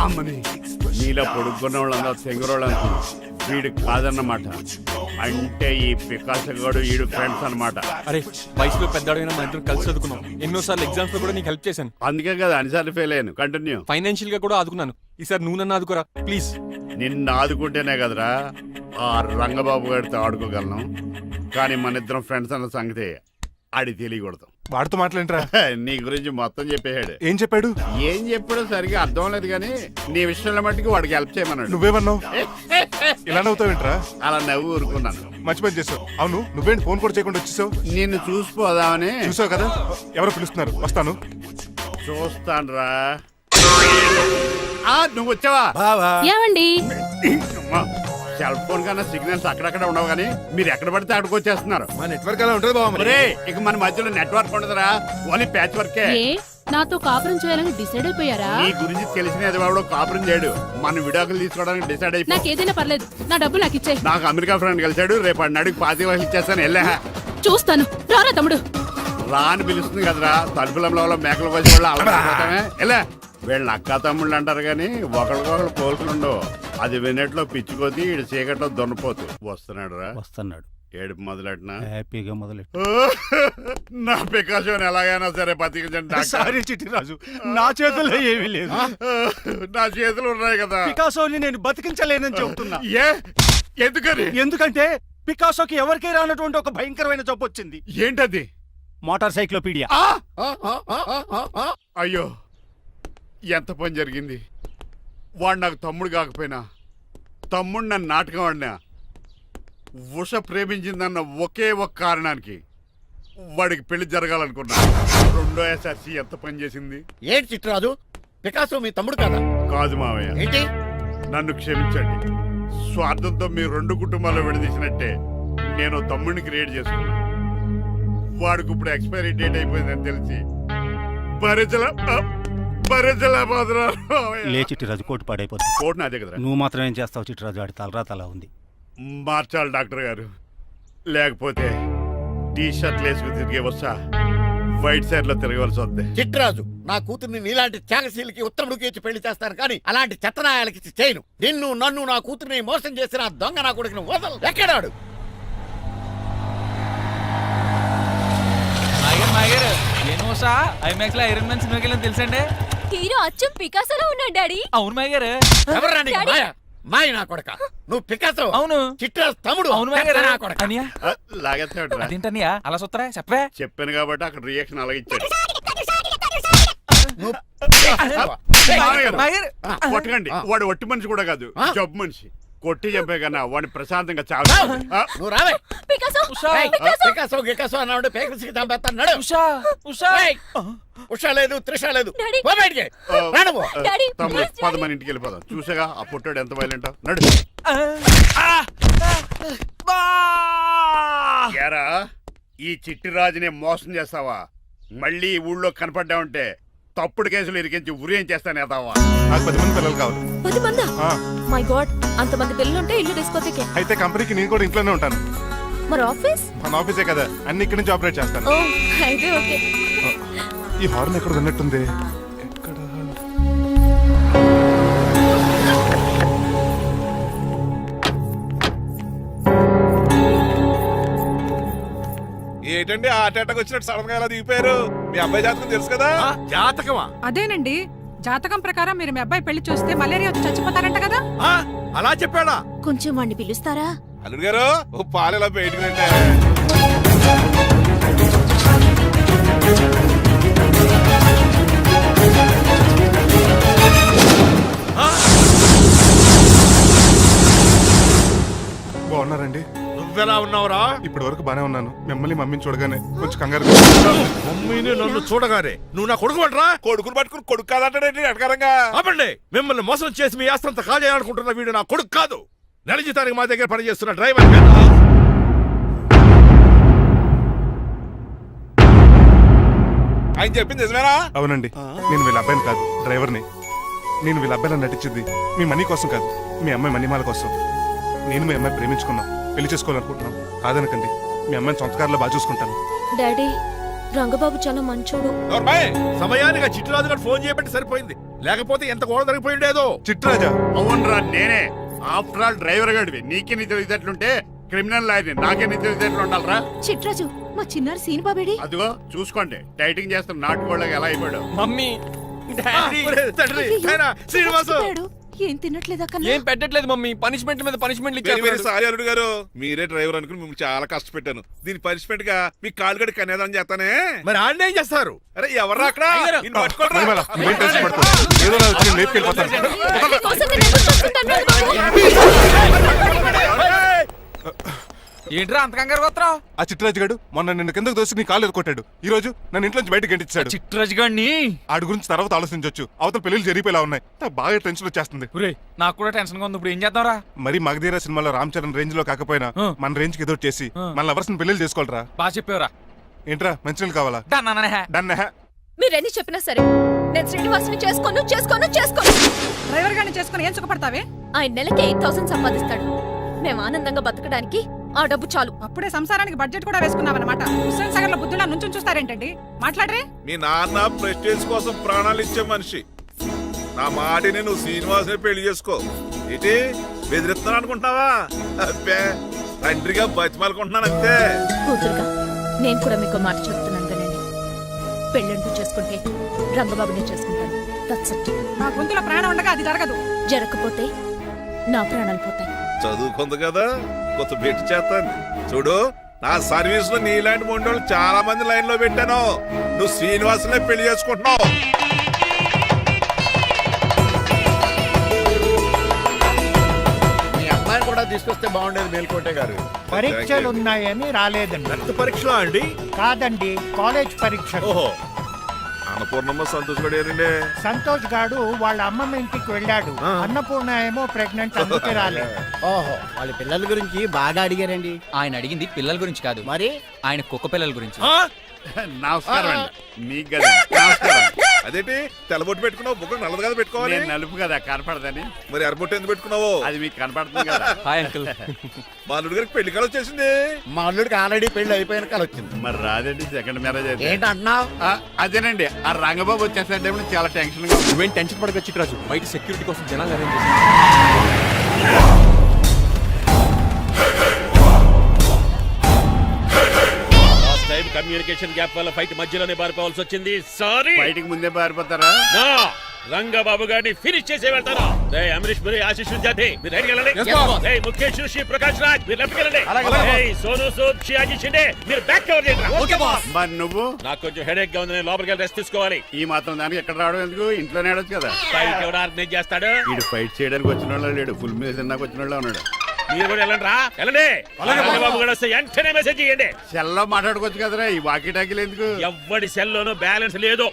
Speaker 2: అమ్మని నీలో పొడుక్కున్న వాళ్ళందరూ తెంగరోళ్ళు అనుకున్నా. వీడు కాదన్నమాట. అంటే ఈ పికాసగాడు వీడు ఫ్రెండ్స్ అన్నమాట.
Speaker 8: అరే వయసులో పెద్దవాడైనా మన ఇద్దరం కలిసి చదువుకున్నాం. ఎన్నోసార్లు ఎగ్జామ్స్ లో కూడా నీకు హెల్ప్ చేశాను.
Speaker 2: అందుకే కదా అన్నిసార్లు ఫెయిల్ అయ్యాను. కంటిన్యూ.
Speaker 8: ఫైనాన్షియల్ గా కూడా ఆదుకున్నాను. ఈసారి నువ్వు నన్ను ఆదుకోరా ప్లీజ్.
Speaker 2: నిన్ను ఆదుకుంటేనే కదరా ఆ రంగబాబు గారితో ఆడుకోగలను. కానీ మన ఇద్దరం ఫ్రెండ్స్ అన్న సంగతి ఆడి తెలియకూడదు.
Speaker 6: వాడితో మాట్లాడరా?
Speaker 2: నీ గురించి మొత్తం చెప్పేశాడు.
Speaker 6: ఏం చెప్పాడు?
Speaker 2: ఏం చెప్పాడో సరిగా అర్థం లేదు, కానీ నీ విషయంలో మట్టుకు వాడికి హెల్ప్ చేయమన్నాడు.
Speaker 6: నువ్వేమన్నావు? ఇలా నవ్వుతావేంట్రా?
Speaker 2: అలా నవ్వు ఊరుకున్నాను.
Speaker 6: మంచి పని చేసావు. అవును, నువ్వేంటి ఫోన్ కూడా చేయకుండా వచ్చేసావు?
Speaker 2: నిన్ను చూసిపోదామని.
Speaker 6: చూసావు కదా, ఎవరో పిలుస్తున్నారు, వస్తాను.
Speaker 2: చూస్తానురా. నువ్వు వచ్చావా?
Speaker 5: ఏమండి
Speaker 2: సెల్ ఫోన్ కన్నా సిగ్నల్స్ అక్కడక్కడ ఉండవు, కానీ మీరు ఎక్కడ పడితే అక్కడికి వచ్చేస్తున్నారు.
Speaker 6: మా నెట్వర్క్ అలా ఉంటుంది బాబు.
Speaker 2: ఇక మన మధ్యలో నెట్వర్క్ ఉండదురా, ఓన్లీ ప్యాచ్ వర్కే.
Speaker 5: నాతో కాపురం చేయాలని డిసైడ్ అయిపోయారా?
Speaker 2: నీ గురించి తెలిసినది వాడు కాపురం చేయడు. మన విడాకులు తీసుకోవడానికి డిసైడ్ అయిపోయి.
Speaker 5: నాకేదైనా పర్లేదు, నా డబ్బు నాకు ఇచ్చే.
Speaker 2: నాకు అమెరికా ఫ్రెండ్ కలిశాడు, రేపు అడిగి 25 ఇచ్చేస్తాను. వెళ్ళా
Speaker 5: చూస్తాను, రారా తమ్ముడు.
Speaker 2: రా అని పిలుస్తుంది కదరా. తలుపులంలో మేకలు వచ్చి వాళ్ళు అలవాటమే. వెళ్ళా. వీళ్ళని అక్క తమ్ముళ్ళు అంటారు, కానీ ఒకరికొకరు పోల్చులు ఉండవు. అది వినట్లో పిచ్చుకోతి, ఈడు చీకట్లో దొన్నపోతు. వస్తున్నాడు రా.
Speaker 3: వస్తున్నాడు.
Speaker 2: ఏడుపు మొదలెట్నా?
Speaker 3: హ్యాపీగా మొదలెట్టు.
Speaker 2: నా పికాసోని ఎలాగైనా సరే బతికించండి.
Speaker 3: సారీ చిట్టిరాజు, నా చేతుల్లో ఏమీ లేదు.
Speaker 2: నా చేతులు ఉన్నాయి కదా.
Speaker 3: పికాసోని నేను బతికించలేనని చెబుతున్నా.
Speaker 2: ఎందుకని?
Speaker 3: ఎందుకంటే పికాసోకి ఎవరికీ రానటువంటి ఒక భయంకరమైన జబ్బు వచ్చింది.
Speaker 2: ఏంటది?
Speaker 3: Motor cyclopaedia.
Speaker 2: అయ్యో, ఎంత పని జరిగింది. వాడు నాకు తమ్ముడు కాకపోయినా, తమ్ముడు నన్ను నాటకం ఆడినా, ఉష ప్రేమించిందన్న ఒకే ఒక కారణానికి వాడికి పెళ్లి జరగాలనుకున్నా. రెండో ఎస్ఆర్సి ఎంత పని చేసింది.
Speaker 4: ఏంటి చిట్రాజు, పికాసో మీ తమ్ముడు కదా?
Speaker 2: కాదు మావయ్య,
Speaker 4: ఏంటి?
Speaker 2: నన్ను క్షమించండి. స్వార్థంతో మీ రెండు కుటుంబాలు విడదీసినట్టే నేను తమ్ముడిని క్రియేట్ చేసుకున్నా. వాడికి ఇప్పుడు ఎక్స్పైరీ డేట్ అయిపోయిందని తెలిసి
Speaker 3: లే చిట్టిరాజు, కోటు పాడైపోతుంది.
Speaker 2: కోట్ నాదే కదరా.
Speaker 3: నువ్వు మాత్రం ఏం చేస్తావు చిట్టిరాజు? ఆడి తలరా తలా ఉంది.
Speaker 2: మార్చాలి డాక్టర్ గారు, లేకపోతే టీ షర్ట్లు వేసుకుని తిరిగే వస్తా వైట్ సైడ్ లో తిరగవలసి వద్దే.
Speaker 4: చిట్రాజు, నా కూతుర్ని నీలాంటి త్యాగశీలకి ఉత్తముడికి ఇచ్చి పెళ్లి చేస్తాను, కానీ అలాంటి చెత్తనాయాలకి ఇచ్చి చేయను. నిన్ను నన్ను నా కూతుర్ని మోసం చేసిన దొంగ నా కొడుకుని వదలు. ఎక్కడాడు?
Speaker 10: ఐమాక్స్ లో ఐరన్ మ్యాన్ సినిమాకి వెళ్ళని తెలుసండి.
Speaker 5: హీరో అచ్చం పికాసోలో ఉన్నాడు డాడీ.
Speaker 10: అవును మాయ గారు.
Speaker 4: ఎవరు మాయ నా కొడక నువ్వు పికాసో
Speaker 10: అవును
Speaker 4: చిట్రాజు తమ్ముడు
Speaker 10: అవును మాయ గారు.
Speaker 4: నా కొడక
Speaker 10: అనియా
Speaker 2: లాగేస్తాడు
Speaker 10: అదేంటనియా అలా చూస్తారా చెప్పే
Speaker 2: చెప్పాను కాబట్టి అక్కడ రియాక్షన్ అలాగే ఇచ్చాడు
Speaker 4: నువ్వు
Speaker 10: మాయర్
Speaker 2: కొట్టకండి వాడు ఒట్టి మనిషి కూడా కాదు
Speaker 4: ఆ?
Speaker 2: జబ్బు మనిషి కొట్టి చెప్పే కన్నా వాడిని ప్రశాంతంగా చావు
Speaker 4: నువ్వు రావే
Speaker 5: పికాసో
Speaker 10: ఉషా
Speaker 4: ఏయ్, పికాసో గికాసో అన్నాడు పేకసికి చంపేస్తాను నడు
Speaker 10: ఉషా ఉషా
Speaker 4: ఏయ్, ఉషా లేదు త్రిష లేదు
Speaker 5: డాడీ.
Speaker 4: పో బయటికి రాను పో.
Speaker 5: డాడీ
Speaker 2: తమ్ముడు
Speaker 5: ప్లీజ్
Speaker 2: పద మన ఇంటికి వెళ్ళిపోదాం చూసాగా ఆ పుట్టాడు ఎంత వైలెంట్ నడు ఏరా ఈ చిట్టి రాజుని మోసం చేస్తావా మళ్ళీ ఈ ఊళ్ళో కనపడ్డావంటే తప్పుడు కేసులు ఇరికించి ఉరేం చేస్తాను ఎదావా
Speaker 6: నాకు 10 మంది పిల్లలు కావాలి
Speaker 5: 10 మందా
Speaker 6: ఆ,
Speaker 5: మై గాడ్ అంతమంది పిల్లలుంటే ఇల్లు డిస్కోతేకే
Speaker 6: అయితే కంపెనీకి నేను కూడా ఇంట్లోనే ఉంటాను
Speaker 5: మరి ఆఫీస్
Speaker 6: మన ఆఫీసే కదా అన్ని ఇక్కడి నుంచి ఆపరేట్ చేస్తాను
Speaker 5: ఓ అయితే ఓకే
Speaker 6: ఈ హార్న్ ఎక్కడ విన్నట్టుంది ఎక్కడ
Speaker 7: ఏంటండి ఆ అటాక్ వచ్చినట్టు సడన్ గా ఎలా దిగిపోయారు మీ అబ్బాయి జాతకం తెలుసు కదా
Speaker 4: జాతకమా
Speaker 11: అదేనండి జాతకం ప్రకారం మీరు మీ అబ్బాయి పెళ్లి చూస్తే మలేరియా వచ్చి చచ్చిపోతారంట కదా
Speaker 4: అలా చెప్పాడా
Speaker 5: కొంచెం వాడిని పిలుస్తారా
Speaker 7: అల్లుడు గారు ఓ పాలు ఇలా బయటకు రండి.
Speaker 6: బాగున్నారండి
Speaker 4: నువ్వెలా ఉన్నావురా
Speaker 6: ఇప్పటి వరకు బానే ఉన్నాను మిమ్మల్ని మమ్మీని చూడగానే కొంచెం కంగారు
Speaker 4: మమ్మీని నన్ను చూడగానే నువ్వు నా కొడుకు పడరా
Speaker 7: కొడుకుని పట్టుకుని కొడుకు కాదంటాడేంటి ఎడకారంగా
Speaker 4: ఆపండి మిమ్మల్ని మోసం చేసి మీ ఆస్తంతా కాజేయాలనుకుంటున్న వీడు నా కొడుకు కాదు నెల జీతానికి మా దగ్గర పనిచేస్తున్న డ్రైవర్
Speaker 7: ఆయన చెప్పింది నిజమేనా
Speaker 6: అవునండి నేను వీళ్ళ అబ్బాయిని కాదు డ్రైవర్ని నేను వీళ్ళ అబ్బాయిని నటించింది మీ మనీ కోసం కాదు మీ అమ్మాయి మణిమాల కోసం నేను మీ అమ్మాయి ప్రేమించుకున్నాం పెళ్లి చేసుకోవాలనుకుంటున్నాం కాదనకండి మీ అమ్మాయిని సొంత కారులో బాగా చూసుకుంటాను
Speaker 5: డాడీ రంగబాబు చాలా మంచోడు
Speaker 4: సమయానికి ఆ చిట్టురాజు గారు ఫోన్ చేయబట్టి సరిపోయింది లేకపోతే ఎంత గోడ జరిగిపోయిండేదో
Speaker 6: చిట్రాజా
Speaker 2: అవునరా నేనే ఆఫ్టర్ ఆల్ డ్రైవర్ గడివి నీకే నీ తెలివితేటలుంటే క్రిమినల్ లాయర్ని నాకే నీ తెలివితేటలు ఉండాలరా
Speaker 5: చిట్రాజు మా చిన్నారి సీన్ బాబేడి
Speaker 2: అదిగో చూసుకోండి టైటింగ్ చేస్తున్న నాటుకోళ్ళకి ఎలా అయిపోయాడు
Speaker 10: మమ్మీ
Speaker 4: శ్రీనివాసు
Speaker 5: ఏం తినట్లేదా
Speaker 10: ఏం పెట్టట్లేదు మమ్మీ పనిష్మెంట్ మీద పనిష్మెంట్
Speaker 7: వెరీ వెరీ సారీ అల్లుడు గారు మీరే డ్రైవర్ అనుకుని మిమ్మల్ని చాలా కష్టపెట్టాను దీని పనిష్మెంట్ గా మీ కాలు గడి కనేదాన్ని చేస్తానే
Speaker 4: మరి ఆడిని ఏం చేస్తారు
Speaker 7: అరే ఎవర్రా అక్కడ నిన్ను పట్టుకోరా.
Speaker 6: మణిమాల నువ్వేం టెన్షన్ పడుతుంది ఏదో నా వచ్చి నేను లేపుకెళ్ళిపోతాను
Speaker 10: ఏంట్రా అంత కంగారు పోతున్నావు
Speaker 6: ఆ చిట్రాజు గారు మొన్న నిన్ను కిందకు దోసి నీ కాలు కొట్టాడు ఈ రోజు నన్ను ఇంట్లోంచి బయటకు గంటించాడు
Speaker 10: చిట్రాజు గారిని
Speaker 6: ఆడి గురించి తర్వాత ఆలోచించవచ్చు అవతల పెళ్లిళ్ళు జరిగిపోయేలా ఉన్నాయి నాకు బాగా టెన్షన్ వచ్చేస్తుంది
Speaker 10: ఒరేయ్ నాకు కూడా టెన్షన్ గా ఉంది ఇప్పుడు ఏం చేద్దాంరా
Speaker 6: మరి మగధీర సినిమాలో రామ్ చరణ్ రేంజ్ లో కాకపోయినా
Speaker 10: ఆ.
Speaker 6: మన రేంజ్ కి ఏదో ఒకటి చేసి
Speaker 10: ఆ.
Speaker 6: మన లవర్స్ పెళ్లి చేసుకోవాలరా
Speaker 10: బాగా చెప్పేవరా
Speaker 6: ఏంట్రా మంచినీళ్ళు కావాలా డన్
Speaker 5: మీరెన్ని చెప్పినా సరే నేను శ్రీనివాసుని చేసుకోను
Speaker 11: డ్రైవర్ గారిని చేసుకుని ఏం సుఖపడతావే
Speaker 5: ఆయన నెలకి 8,000 సంపాదిస్తాడు మేము ఆనందంగా బతకడానికి ఆ డబ్బు చాలు
Speaker 11: అప్పుడే సంసారానికి బడ్జెట్ కూడా వేసుకున్నావన్నమాట హుస్సేన్ సాగర్ లో బుద్ధులా నుంచి చూస్తారేంటండి మాట్లాడరే
Speaker 7: మీ నాన్న ప్రెస్టేజ్ కోసం ప్రాణాలు ఇచ్చే మనిషి నా మాటిని నువ్వు శ్రీనివాసుని పెళ్లి చేసుకో ఏంటి బెదిరిస్తున్నాను అనుకుంటున్నావా అబ్బే తండ్రిగా బతిమాలకుంటున్నాను అంతే
Speaker 5: కూతురుగా నేను కూడా మీకు మాట చెప్తున్నాను కదండి పెళ్ళంటూ చేసుకుంటే రంగబాబునే చేసుకుంటాను దట్స్ ఇట్
Speaker 11: నా గొంతులో ప్రాణం ఉండగా అది జరగదు
Speaker 5: జరగకపోతే నా ప్రాణాలు పోతాయి
Speaker 7: చదువుకుంది కదా కొత్త బెట్టి చేస్తాను చూడు నా సర్వీస్ లో నీలాంటి మొండోళ్ళు చాలా మంది లైన్ లో పెట్టాను నువ్వు శ్రీనివాసునే పెళ్లి చేసుకుంటున్నావు
Speaker 4: మీ అమ్మాయిని కూడా తీసుకొస్తే బాగుండేది మేల్కోటే గారు
Speaker 7: పరీక్షలు
Speaker 9: ఉన్నాయని రాలేదండి
Speaker 4: రక్త పరీక్షలో అండి
Speaker 9: కాదండి కాలేజ్ పరీక్ష
Speaker 4: ఓహో
Speaker 7: అన్నపూర్ణమ్మ సంతోష్ గడియారండి
Speaker 9: సంతోష్ గాడు వాళ్ళ అమ్మమ్మ ఇంటికి వెళ్ళాడు అన్నపూర్ణ ఏమో ప్రెగ్నెంట్ అందుకే రాలేదు
Speaker 12: ఓహో వాళ్ళ పిల్లల గురించి బాగా అడిగారండి
Speaker 10: ఆయన అడిగింది పిల్లల గురించి కాదు
Speaker 12: మరి
Speaker 10: ఆయన కుక్క పిల్లల గురించి
Speaker 2: నమస్కారం అండి మీకు కదా నమస్కారం
Speaker 7: అదేంటి తెల్లబొట్టు పెట్టుకున్నావు బుక్క నల్లది కదా పెట్టుకోవాలి
Speaker 2: నేను నలుపు కదా కనపడదని
Speaker 7: మరి ఎర్రబొట్టు ఎందుకు పెట్టుకున్నావు
Speaker 2: అది మీకు కనపడుతుంది కదా
Speaker 10: హాయ్ అంకుల్
Speaker 7: మా అల్లుడి గారికి పెళ్లి కాలం వచ్చేసింది
Speaker 4: మా అల్లుడికి ఆల్రెడీ పెళ్లి అయిపోయిన కాలు వచ్చింది
Speaker 2: మరి రాదండి సెకండ్ మ్యారేజ్ అయితే
Speaker 4: ఏంటంటున్నావు
Speaker 2: అదేనండి ఆ రంగబాబు వచ్చేసే టైంలో చాలా టెన్షన్ గా ఉంది.
Speaker 8: నువ్వేం టెన్షన్ పడక చిట్రాజు బయట సెక్యూరిటీ కోసం జనాలు అరేంజ్
Speaker 12: కమ్యూనికేషన్ గ్యాప్ వల్ల ఫైట్ మధ్యలోనే పారిపోవాల్సి వచ్చింది సారీ
Speaker 2: బయటికి ముందే పారిపోతారా
Speaker 8: రంగబాబు గారిని ఫినిష్ చేసే వెళ్తాను. రేయ్ అమరీష్ పురి, ఆశీష్ విద్యార్థి మీరు రైట్కి వెళ్ళండి. రేయ్ ముఖేష్ శ్రీ ప్రకాష్ రాజ్ మీరు లెఫ్ట్కి వెళ్ళండి. రేయ్ సోను సూద్ షియాజీ షిండే మీరు బ్యాక్ కవర్ చేయండి.
Speaker 2: మరి నువ్వు
Speaker 8: నాకు కొంచెం హెడేక్ గా ఉంది, నేను లోపలికి వెళ్ళి రెస్ట్ తీసుకోవాలి.
Speaker 2: ఈ మాత్రం దానికి ఎక్కడ రావడం ఎందుకు? ఇంట్లోనే ఆడొచ్చు కదా.
Speaker 8: ఫైట్ ఎవడు ఆర్గనైజ్ చేస్తాడు?
Speaker 2: వీడు ఫైట్ చేయడానికి వచ్చిన వాళ్ళు లేడు, ఫుల్ మీద తిన్నాక వచ్చిన వాళ్ళు ఉన్నాడు.
Speaker 8: మీరు కూడా వెళ్ళండి రా, వెళ్ళండి. రంగబాబు గారు వస్తే వెంటనే మెసేజ్ చేయండి.
Speaker 2: సెల్లో మాట్లాడుకోవచ్చు కదరా, ఈ వాకీ టాకీలు ఎందుకు?
Speaker 8: ఎవ్వడి సెల్లోనూ బ్యాలెన్స్ లేదు.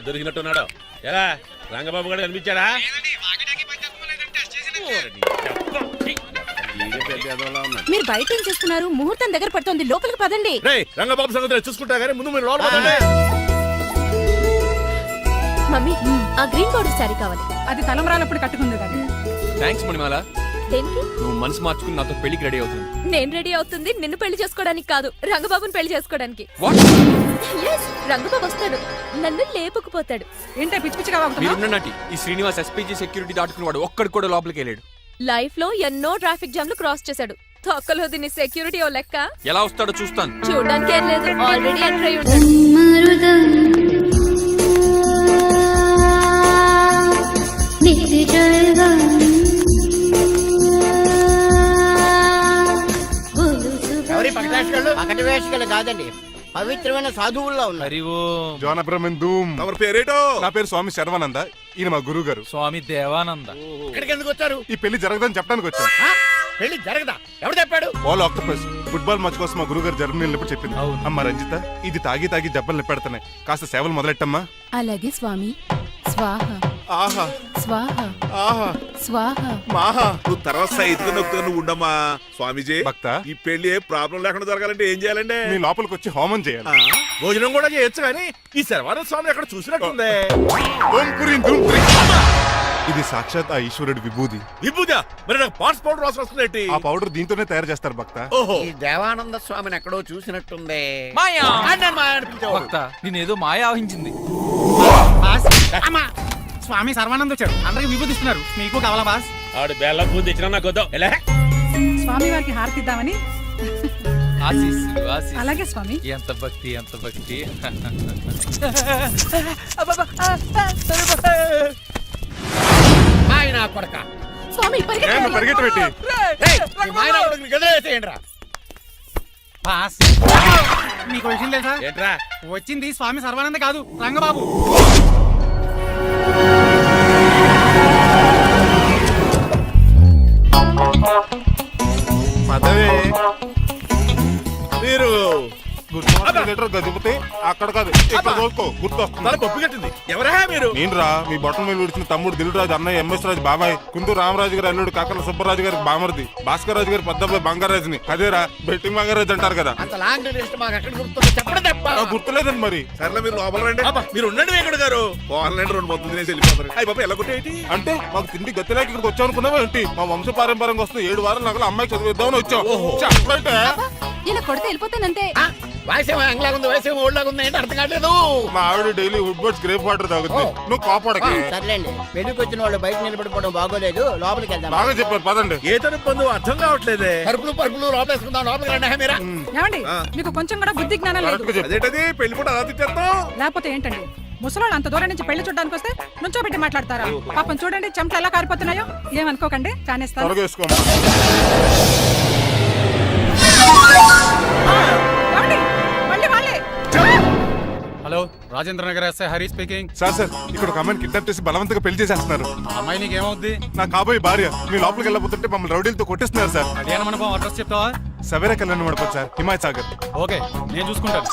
Speaker 8: దొరికినట్టున్నాడు. ఎలా రంగబాబు గారు కనిపించాడా?
Speaker 5: మీరు బయట ఏం చేస్తున్నారు? ముహూర్తం దగ్గర పడుతోంది, లోపలికి పదండి.
Speaker 8: రంగబాబు సంగతి చూసుకుంటా గానీ ముందు మీరు లోపల
Speaker 5: మమ్మీ, ఆ గ్రీన్ పౌడర్ శారీ కావాలి.
Speaker 11: అది తలంబ్రాలప్పుడు కట్టుకుంది కదా.
Speaker 8: థ్యాంక్స్ మణిమాల.
Speaker 5: దేనికి?
Speaker 8: నువ్వు మనసు మార్చుకుని నాతో పెళ్లికి రెడీ అవుతుంది.
Speaker 5: నేను రెడీ అవుతుంది నిన్ను పెళ్లి చేసుకోవడానికి కాదు, రంగబాబుని పెళ్లి చేసుకోవడానికి. Yes, రంగబాబు వస్తాడు, నన్ను లేపుకుపోతాడు.
Speaker 11: ఏంటే పిచ్చి పిచ్చిగా వాగుతున్నావ్?
Speaker 8: ఈ శ్రీనివాస్ ఎస్పీజీ సెక్యూరిటీ దాటుకునేవాడు ఒక్కడు కూడా లోపలికి వెళ్ళాడు.
Speaker 5: లైఫ్ లో ఎన్నో ట్రాఫిక్ జామ్లు క్రాస్ చేశాడు. తొక్కలో దీన్ని సెక్యూరిటీ ఓ లెక్క.
Speaker 8: ఎలా వస్తాడో చూస్తాను.
Speaker 5: చూడడానికి ఏం లేదు, ఆల్రెడీ ఎంటర్ అయి ఉంటాడు.
Speaker 12: ఎవరి పకటి వేషగాళ్ళు కాదండి, పవిత్రమైన సాధువుల్లో ఉన్నారు.
Speaker 6: జోన బ్రహ్మం
Speaker 7: పేరేటో?
Speaker 6: నా పేరు స్వామి శర్వానంద, ఈయన మా గురువు గారు
Speaker 10: స్వామి దేవానంద.
Speaker 4: ఇక్కడికి ఎందుకు వచ్చారు?
Speaker 6: ఈ పెళ్లి జరగదని చెప్పడానికి వచ్చాను.
Speaker 4: పెళ్లి జరగదా? ఎవడు చెప్పాడు?
Speaker 6: బాల్ ఆక్టోపస్ ఫుట్బాల్ మ్యాచ్ కోసం మా గురువు గారు జర్మనీ వెళ్ళినప్పుడు చెప్పింది. అమ్మ రంజిత, ఇది తాగి తాగి జబ్బలు నిప్పెడతాయి, కాస్త సేవలు మొదలెట్టమ్మా.
Speaker 5: అలాగే స్వామి. స్వాహ
Speaker 6: ఆహా
Speaker 5: స్వాహ
Speaker 6: ఆహా
Speaker 5: స్వాహ.
Speaker 6: మాహా.
Speaker 7: నువ్వు తర్వాత సైతుగా నొక్కుతా, నువ్వు ఉండమ్మా. స్వామిజీ,
Speaker 6: భక్త,
Speaker 7: ఈ పెళ్లి ఏ ప్రాబ్లం లేకుండా జరగాలంటే ఏం చేయాలండి?
Speaker 6: మీ లోపలికి వచ్చి హోమం చేయాలి.
Speaker 7: భోజనం కూడా చేయొచ్చు కానీ ఈ శర్వానంద స్వామి ఎక్కడ చూసినట్టుంది.
Speaker 6: ఓం పురీం ధూం పురీం. ఇది సాక్షాత్ ఆ ఈశ్వరుడి విభూది.
Speaker 7: విభూదా? మరి నాకు పాట్స్ పౌడర్ వాసన వస్తుంది.
Speaker 6: ఆ పౌడర్ దీంతోనే తయారు చేస్తారు భక్త.
Speaker 7: ఓహో,
Speaker 4: ఈ దేవానంద స్వామిని ఎక్కడో చూసినట్టుంది.
Speaker 10: మాయా
Speaker 4: మాయా అనిపించావు.
Speaker 10: భక్త, నేనేదో మాయ ఆవహించింది.
Speaker 9: స్వామి సర్వానంద్ వచ్చాడు, అందరికి విభూతిస్తున్నారు. మీకు కావాలా బాస్?
Speaker 8: ఆడు బెల్లం పూజ తెచ్చినా నాకు వద్దాం. ఎలా?
Speaker 11: స్వామి వారికి హారతి ఇద్దామని.
Speaker 10: ఆశీస్సులు, ఆశీస్సులు.
Speaker 11: అలాగే స్వామి.
Speaker 10: ఎంత భక్తి, ఎంత భక్తి.
Speaker 4: ఆయన కొడక
Speaker 5: స్వామి
Speaker 6: పరిగెట్టబెట్టి
Speaker 9: బాస్, మీకు విషయం తెలుసా?
Speaker 8: ఏంట్రా?
Speaker 9: వచ్చింది స్వామి సర్వానంద కాదు, రంగబాబు.
Speaker 6: పదవే
Speaker 7: మీరు
Speaker 6: గదిపితే అక్కడ కాదు, ఇక్కడ తోలుకో, గుర్తొస్తుంది.
Speaker 7: పప్పు కట్టింది ఎవరా మీరు?
Speaker 6: నేనురా, మీ బొట్టల మీద విడిచిన తమ్ముడు దిల్రాజు, అన్నయ్య ఎంఎస్ రాజు బాబాయ్, కుందూరు రామరాజు గారు అల్లుడు కాకల సుబ్బరాజు గారికి బామర్ది, భాస్కర్ రాజు గారి పెద్దబ్బాయి బంగారాజుని. అదేరా బెట్టింగ్ బంగారాజు అంటారు కదా.
Speaker 4: అంత లాంగ్ లిస్ట్ మాకు ఎక్కడ గుర్తుంది? చెప్పడం తప్ప.
Speaker 6: గుర్తులేదండి మరి.
Speaker 7: సర్లే మీరు లోపల రండి. మీరు ఉండండి వెంకట గారు. ఆన్లైన్ 2 మొత్తం తినేసి వెళ్ళిపోతారు. అయ్యి బాబా ఎలా కొట్టేటి?
Speaker 6: అంటే మాకు తిండి గతిలేక ఇక్కడికి వచ్చాం అనుకున్నావా ఏంటి? మా వంశ పారంపర్యంగా వస్తే 7 వారాలు నగల అమ్మాయి చదివిద్దామని వచ్చాం. చెప్పంటే
Speaker 5: ఇలా కొడితే వెళ్ళిపోతానంతే.
Speaker 4: వయసేమో ఎంగ్లాగా ఉంది, వయసేమో ఓళ్ళగా ఉంది, ఏంటి అర్థం కావట్లేదు.
Speaker 6: మా ఆవిడ daily Woodward's gripe water తాగుతుంది. నువ్వు కాపాడకి.
Speaker 12: సర్లేండి, పెళ్లికి వచ్చిన వాళ్ళు బయట నిలబడిపోవడం బాగోలేదు, లోపలికి వెళ్దాం.
Speaker 6: బాగా చెప్పారు, పదండి.
Speaker 7: ఏ తను పొందు అర్థం కావట్లేదే.
Speaker 4: పరుపులు పరుపులు లోపలేసుకుందాం, లోపలికి రండి. మీరా
Speaker 11: ఏమండి, మీకు కొంచెం కూడా బుద్ధి జ్ఞానం లేదు.
Speaker 6: కరెక్ట్గా చెప్పు.
Speaker 7: అదేంటది పెళ్లి కూడా అలా తిట్టేస్తాం?
Speaker 11: లేకపోతే ఏంటండి, ముసలాళ్ళు అంత దూరం నుంచి పెళ్లి చూడడానికి వస్తే నుంచోబెట్టి మాట్లాడతారా? పాపం చూడండి చెమటలు ఎలా కారిపోతున్నాయో. ఏమనుకోకండి, కానేస్తాను.
Speaker 6: త్వరగా వేసుకోమ్మా.
Speaker 11: ఏమండి, మళ్ళీ వాళ్ళే.
Speaker 9: Hello, Rajendra Nagar SI Hari speaking.
Speaker 6: Sir ఇక్కడ ఒక అమ్మాయిని కిడ్నాప్ చేసి బలవంతంగా పెళ్లి చేసేస్తున్నారు.
Speaker 9: ఆ అమ్మాయి నీకేమవుద్ది?
Speaker 6: నా కాబోయే భార్య. మీ లోపలికి వెళ్ళబోతుంటే మమ్మల్ని రౌడీలతో కొట్టేస్తున్నారు సార్.
Speaker 9: కళ్యాణ మండపం అడ్రస్ చెప్తావా?
Speaker 6: సవేరా కళ్యాణ మండపం సార్, హిమాయత్ సాగర్.
Speaker 9: ఓకే, నేను చూసుకుంటాను.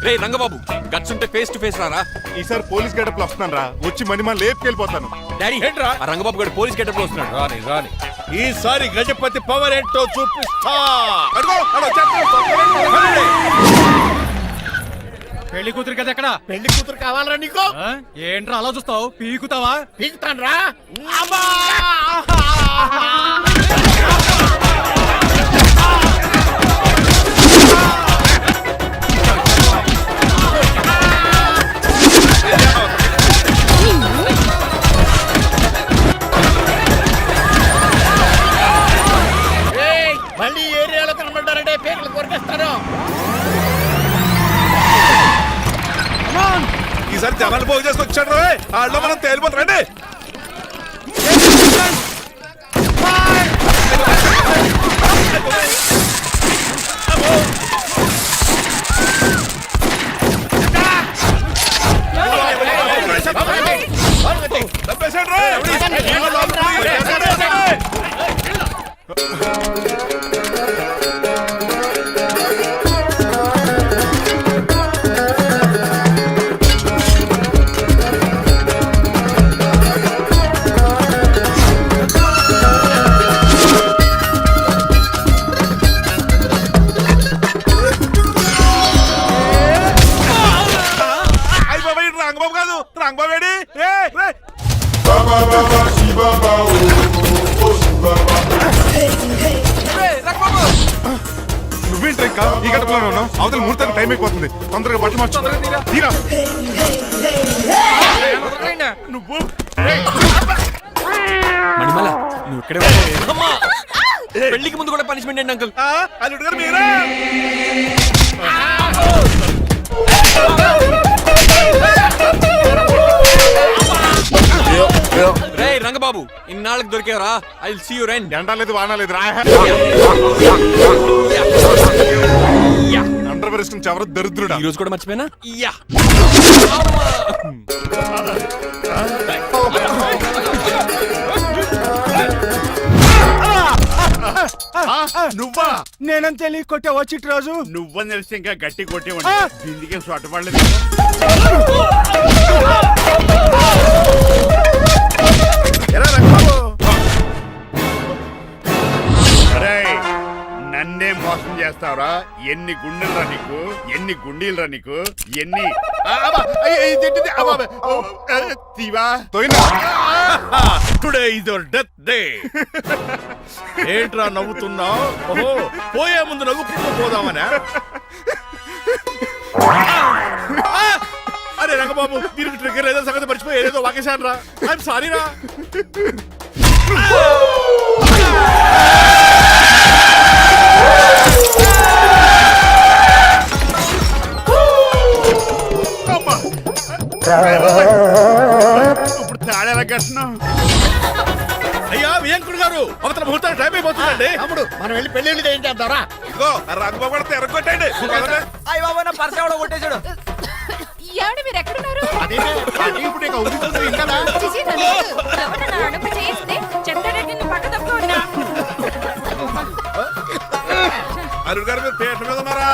Speaker 8: రే రంగబాబు, గట్స్ ఉంటే ఫేస్ టు ఫేస్ రారా.
Speaker 6: ఈసారి పోలీస్ గెటప్ లో వస్తున్నాను రా, వచ్చి మణిమా లేపుకెళ్ళిపోతాను.
Speaker 8: డాడీ ఏంట్రా? ఆ రంగబాబు గారు పోలీస్ గెటప్ లో వస్తున్నాడు. రాని రాని
Speaker 7: ఈసారి గజపతి పవర్ ఏంటో చూపిస్తా.
Speaker 9: పెళ్లి కూతురు కదా ఎక్కడ?
Speaker 4: పెళ్లి కూతురు కావాలరా నీకు?
Speaker 9: ఏంట్రా అలా చూస్తావు? పీకుతావా?
Speaker 4: పీకుతాను రా. మళ్ళీ ఏరియా
Speaker 7: ఈసారి జనాలు పోగు చేసుకొచ్చాడు వాళ్ళు మనం తేలిపోతారండి. రంగబాబు కాదు, రంగబాబు ఏడి? నువ్వేంటి ఇంకా ఈ గడపలోనే ఉన్నావు? అవతల ముహూర్తానికి టైం అయిపోతుంది. తొందరగా బట్టలు మార్చు. తీరా నువ్వు
Speaker 8: మణిమల నువ్వు ఇక్కడే పెళ్లికి ముందు కూడా పనిష్మెంట్ ఏంటి అంకుల్?
Speaker 7: అల్లుడు గారు మీరా?
Speaker 8: రే రంగబాబు ఇన్నాళ్ళకి దొరికేవరా? ఐ విల్ సీ యు రెన్.
Speaker 7: ఎండా లేదు వాన లేదు రా. అండర్ వేసుకుని ఎవరు దరిద్రుడా?
Speaker 8: ఈ రోజు కూడా మర్చిపోయినా? యా
Speaker 2: నువ్వా?
Speaker 3: నేనం తెలియ కొట్టావా చిట్రాజు?
Speaker 2: నువ్వని తెలిసి ఇంకా గట్టి కొట్టేవాడి. ఇందుకే సొట్టపడలేదు. నన్నే మోసం చేస్తావురా? ఎన్ని గుండెలరా నీకు, ఎన్ని గుండీలరా నీకు, ఎన్ని today is your death day.
Speaker 7: ఏంట్రా నవ్వుతున్నావు? ఓహో పోయే ముందు నవ్వుకుంటూ పోదామనా? అరే రంగబాబు దీనికి ట్రిగ్గర్ ఏదో సంగతి మర్చిపోయి ఏదో వాకేశాను రా. ఐఎమ్ సారీ రా.
Speaker 2: ఇప్పుడు తాడేలా కట్టినావు?
Speaker 7: అయ్యా వియంకుడు గారు అవతల ముహూర్తానికి టైం అయిపోతుందండి.
Speaker 4: తమ్ముడు మనం వెళ్ళి పెళ్లి ఏం చేద్దాంరా?
Speaker 7: ఇదిగో రంగబాబు కూడా ఎరగొట్టండి.
Speaker 8: కొట్టేశాడు.
Speaker 5: ఏమండి మీరు ఎక్కడున్నారు?
Speaker 4: ఇప్పుడు ఇక ఉరుకుతుంది ఇంకా.
Speaker 7: అల్లుడు గారు మీరు థియేటర్ మీద ఉన్నారా?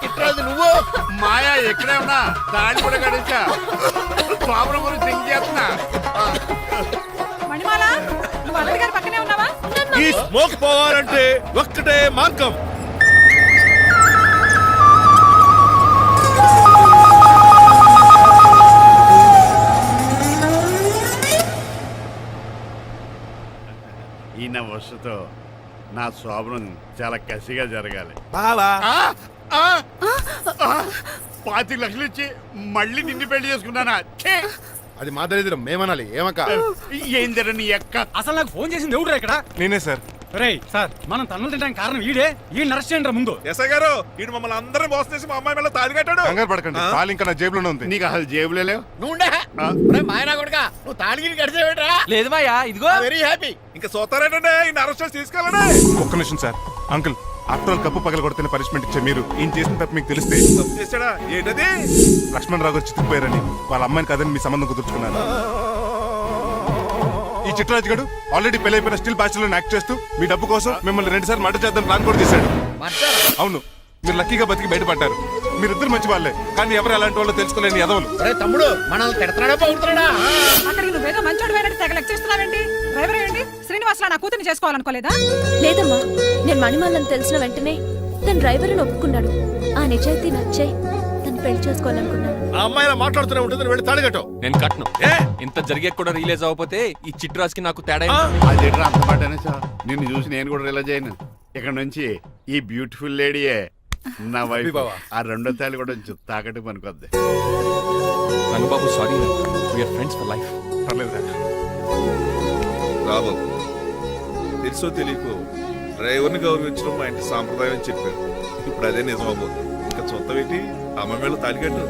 Speaker 4: చిట్రాజు నువ్వు
Speaker 2: మాయా ఎక్కడే ఉన్నా తాడి కూడా గడించా. ప్రాబ్లం గురించి థింక్ చేస్తున్నా.
Speaker 11: మణిమాల నువ్వు అల్లుడి గారి పక్కనే ఉన్నావా?
Speaker 7: ఈ స్మోక్ పోవాలంటే ఒక్కటే మార్గం.
Speaker 2: ఈయన వస్తుతో నా శోభనం చాలా కసిగా జరగాలి.
Speaker 7: బావా
Speaker 2: 25 లక్షలు ఇచ్చి మళ్ళీ నిన్ను పెళ్లి చేసుకున్నానా?
Speaker 7: అది మా దరిద్రం మేమనాలి. ఏమక్క
Speaker 2: ఏం జర నీ ఎక్క.
Speaker 3: అసలు నాకు ఫోన్ చేసింది ఎవరు ఇక్కడ?
Speaker 6: నేనే సార్.
Speaker 3: సార్ మనం తన్నులు తినడానికి కారణం ఈడే. ఈ నర్స్ చేయండి ముందు.
Speaker 7: ఎస్ఐ గారు వీడు మమ్మల్ని అందరం మోసం చేసి మా అమ్మాయి మీద తాళి కట్టాడు.
Speaker 6: కంగారు పడకండి, తాళి ఇంకా నా జేబులోనే ఉంది.
Speaker 2: నీకు అసలు జేబులే లేవు.
Speaker 4: నువ్వు మాయనా కొడుకా నువ్వు తాళిగిరి కడిచేవేట్రా?
Speaker 8: లేదు మాయా ఇదిగో.
Speaker 4: Very happy.
Speaker 7: ఇంకా సోతారేటండి ఈ అరెస్ట్ చేసి తీసుకెళ్ళండి.
Speaker 6: ఒక్క నిమిషం sir. Uncle after all cup పగల కొడితేనే పనిష్మెంట్ ఇచ్చే మీరు ఈయన చేసిన తప్పు మీకు తెలిస్తే
Speaker 7: తప్పు చేశాడా? ఏంటది?
Speaker 6: లక్ష్మణ్ రావు గారు చితికిపోయారని వాళ్ళ అమ్మాయిని కాదని మీ సంబంధం కుదుర్చుకున్నారు. ఈ చిట్రాజు గారు ఆల్రెడీ పెళ్ళైపోయిన స్టిల్ బ్యాచులర్ యాక్ట్ చేస్తూ మీ డబ్బు కోసం మిమ్మల్ని 2 సార్లు మర్డర్ చేద్దాం ప్లాన్ కూడా చేశాడు. అవును, మీరు లక్కీగా బతికి బయటపడ్డారు. మీరిద్దరు మంచి వాళ్ళే, కానీ ఎవరు ఎలాంటి వాళ్ళు తెలుసుకోలేని ఎదవలు.
Speaker 4: తమ్ముడు మనల్ని తిడతాడా పోతున్నాడా?
Speaker 11: అక్కడికి నువ్వేదో మంచోడు వేరే తెగ లెక్చేస్తున్నావేంటి? డ్రైవర్ ఏంటి? శ్రీనివాసరావు నా కూతుర్ని చేసుకోవాలనుకోలేదా?
Speaker 5: లేదమ్మా, నేను మణిమాలని తెలిసిన వెంటనే తన డ్రైవర్ అని ఒప్పుకున్నాడు. ఆ నిజాయితీ నచ్చాయి తను పెళ్లి చేసుకోవాలనుకున్నాను.
Speaker 7: ఆ అమ్మాయి మాట్లాడుతూనే ఉంటుంది, వెళ్ళి తాళి కట్టు.
Speaker 8: నేను కట్ను. ఇంత జరిగే కూడా రిలీజ్ అవ్వకపోతే ఈ చిట్రాజ్కి నాకు తేడా
Speaker 2: అదే అంత పాటనే సార్. నిన్ను చూసి నేను కూడా రిలైజ్ అయ్యాను. ఇక్కడ నుంచి ఈ బ్యూటిఫుల్ లేడీయే నా వైఫ్. ఆ రెండో తాళి కూడా తాకట్టు పనికొద్ది.
Speaker 8: Rangababu sorry, we are friends for life.
Speaker 7: రాబు తెలుసో తెలియకో డ్రైవర్ని గౌరవించడం మా ఇంటి సాంప్రదాయం అని చెప్పారు. ఇప్పుడు అదే నిజమవుతుంది. ఇంకా చూద్దాం ఏంటి? అమ్మ మేలు తాలికట్టు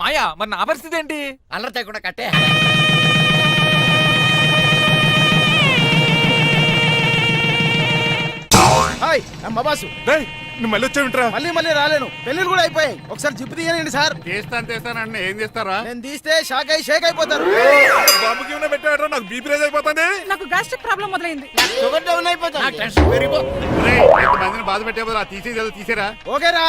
Speaker 10: మాయా మరి నా పరిస్థితి ఏంటి?
Speaker 12: అల్లరి తగ్గకుండా కట్టే.
Speaker 9: హాయ్ అమ్మ బాసు.
Speaker 6: డేయ్, నువ్వు మళ్ళీ వచ్చావింట్రా?
Speaker 9: మళ్ళీ రాలేను. పెళ్లిళ్ళు కూడా అయిపోయాయి. ఒకసారి జిప్పు తీయనండి సార్.
Speaker 2: తీస్తానండి ఏం చేస్తారా?
Speaker 9: నేను తీస్తే షేక్ అయిపోతారు.
Speaker 7: బాంబుకి ఏమైనా పెట్టాడో నాకు బీపీ రేజ్ అయిపోతుంది.
Speaker 11: నాకు గ్యాస్ట్రిక్ ప్రాబ్లం మొదలైంది.
Speaker 12: షుగర్ డౌన్ అయిపోతుంది.
Speaker 4: టెన్షన్ పెరిగిపోతుంది.
Speaker 2: మందిని బాధ పెట్టే తీసేది తీసేరా.
Speaker 9: ఓకేరా.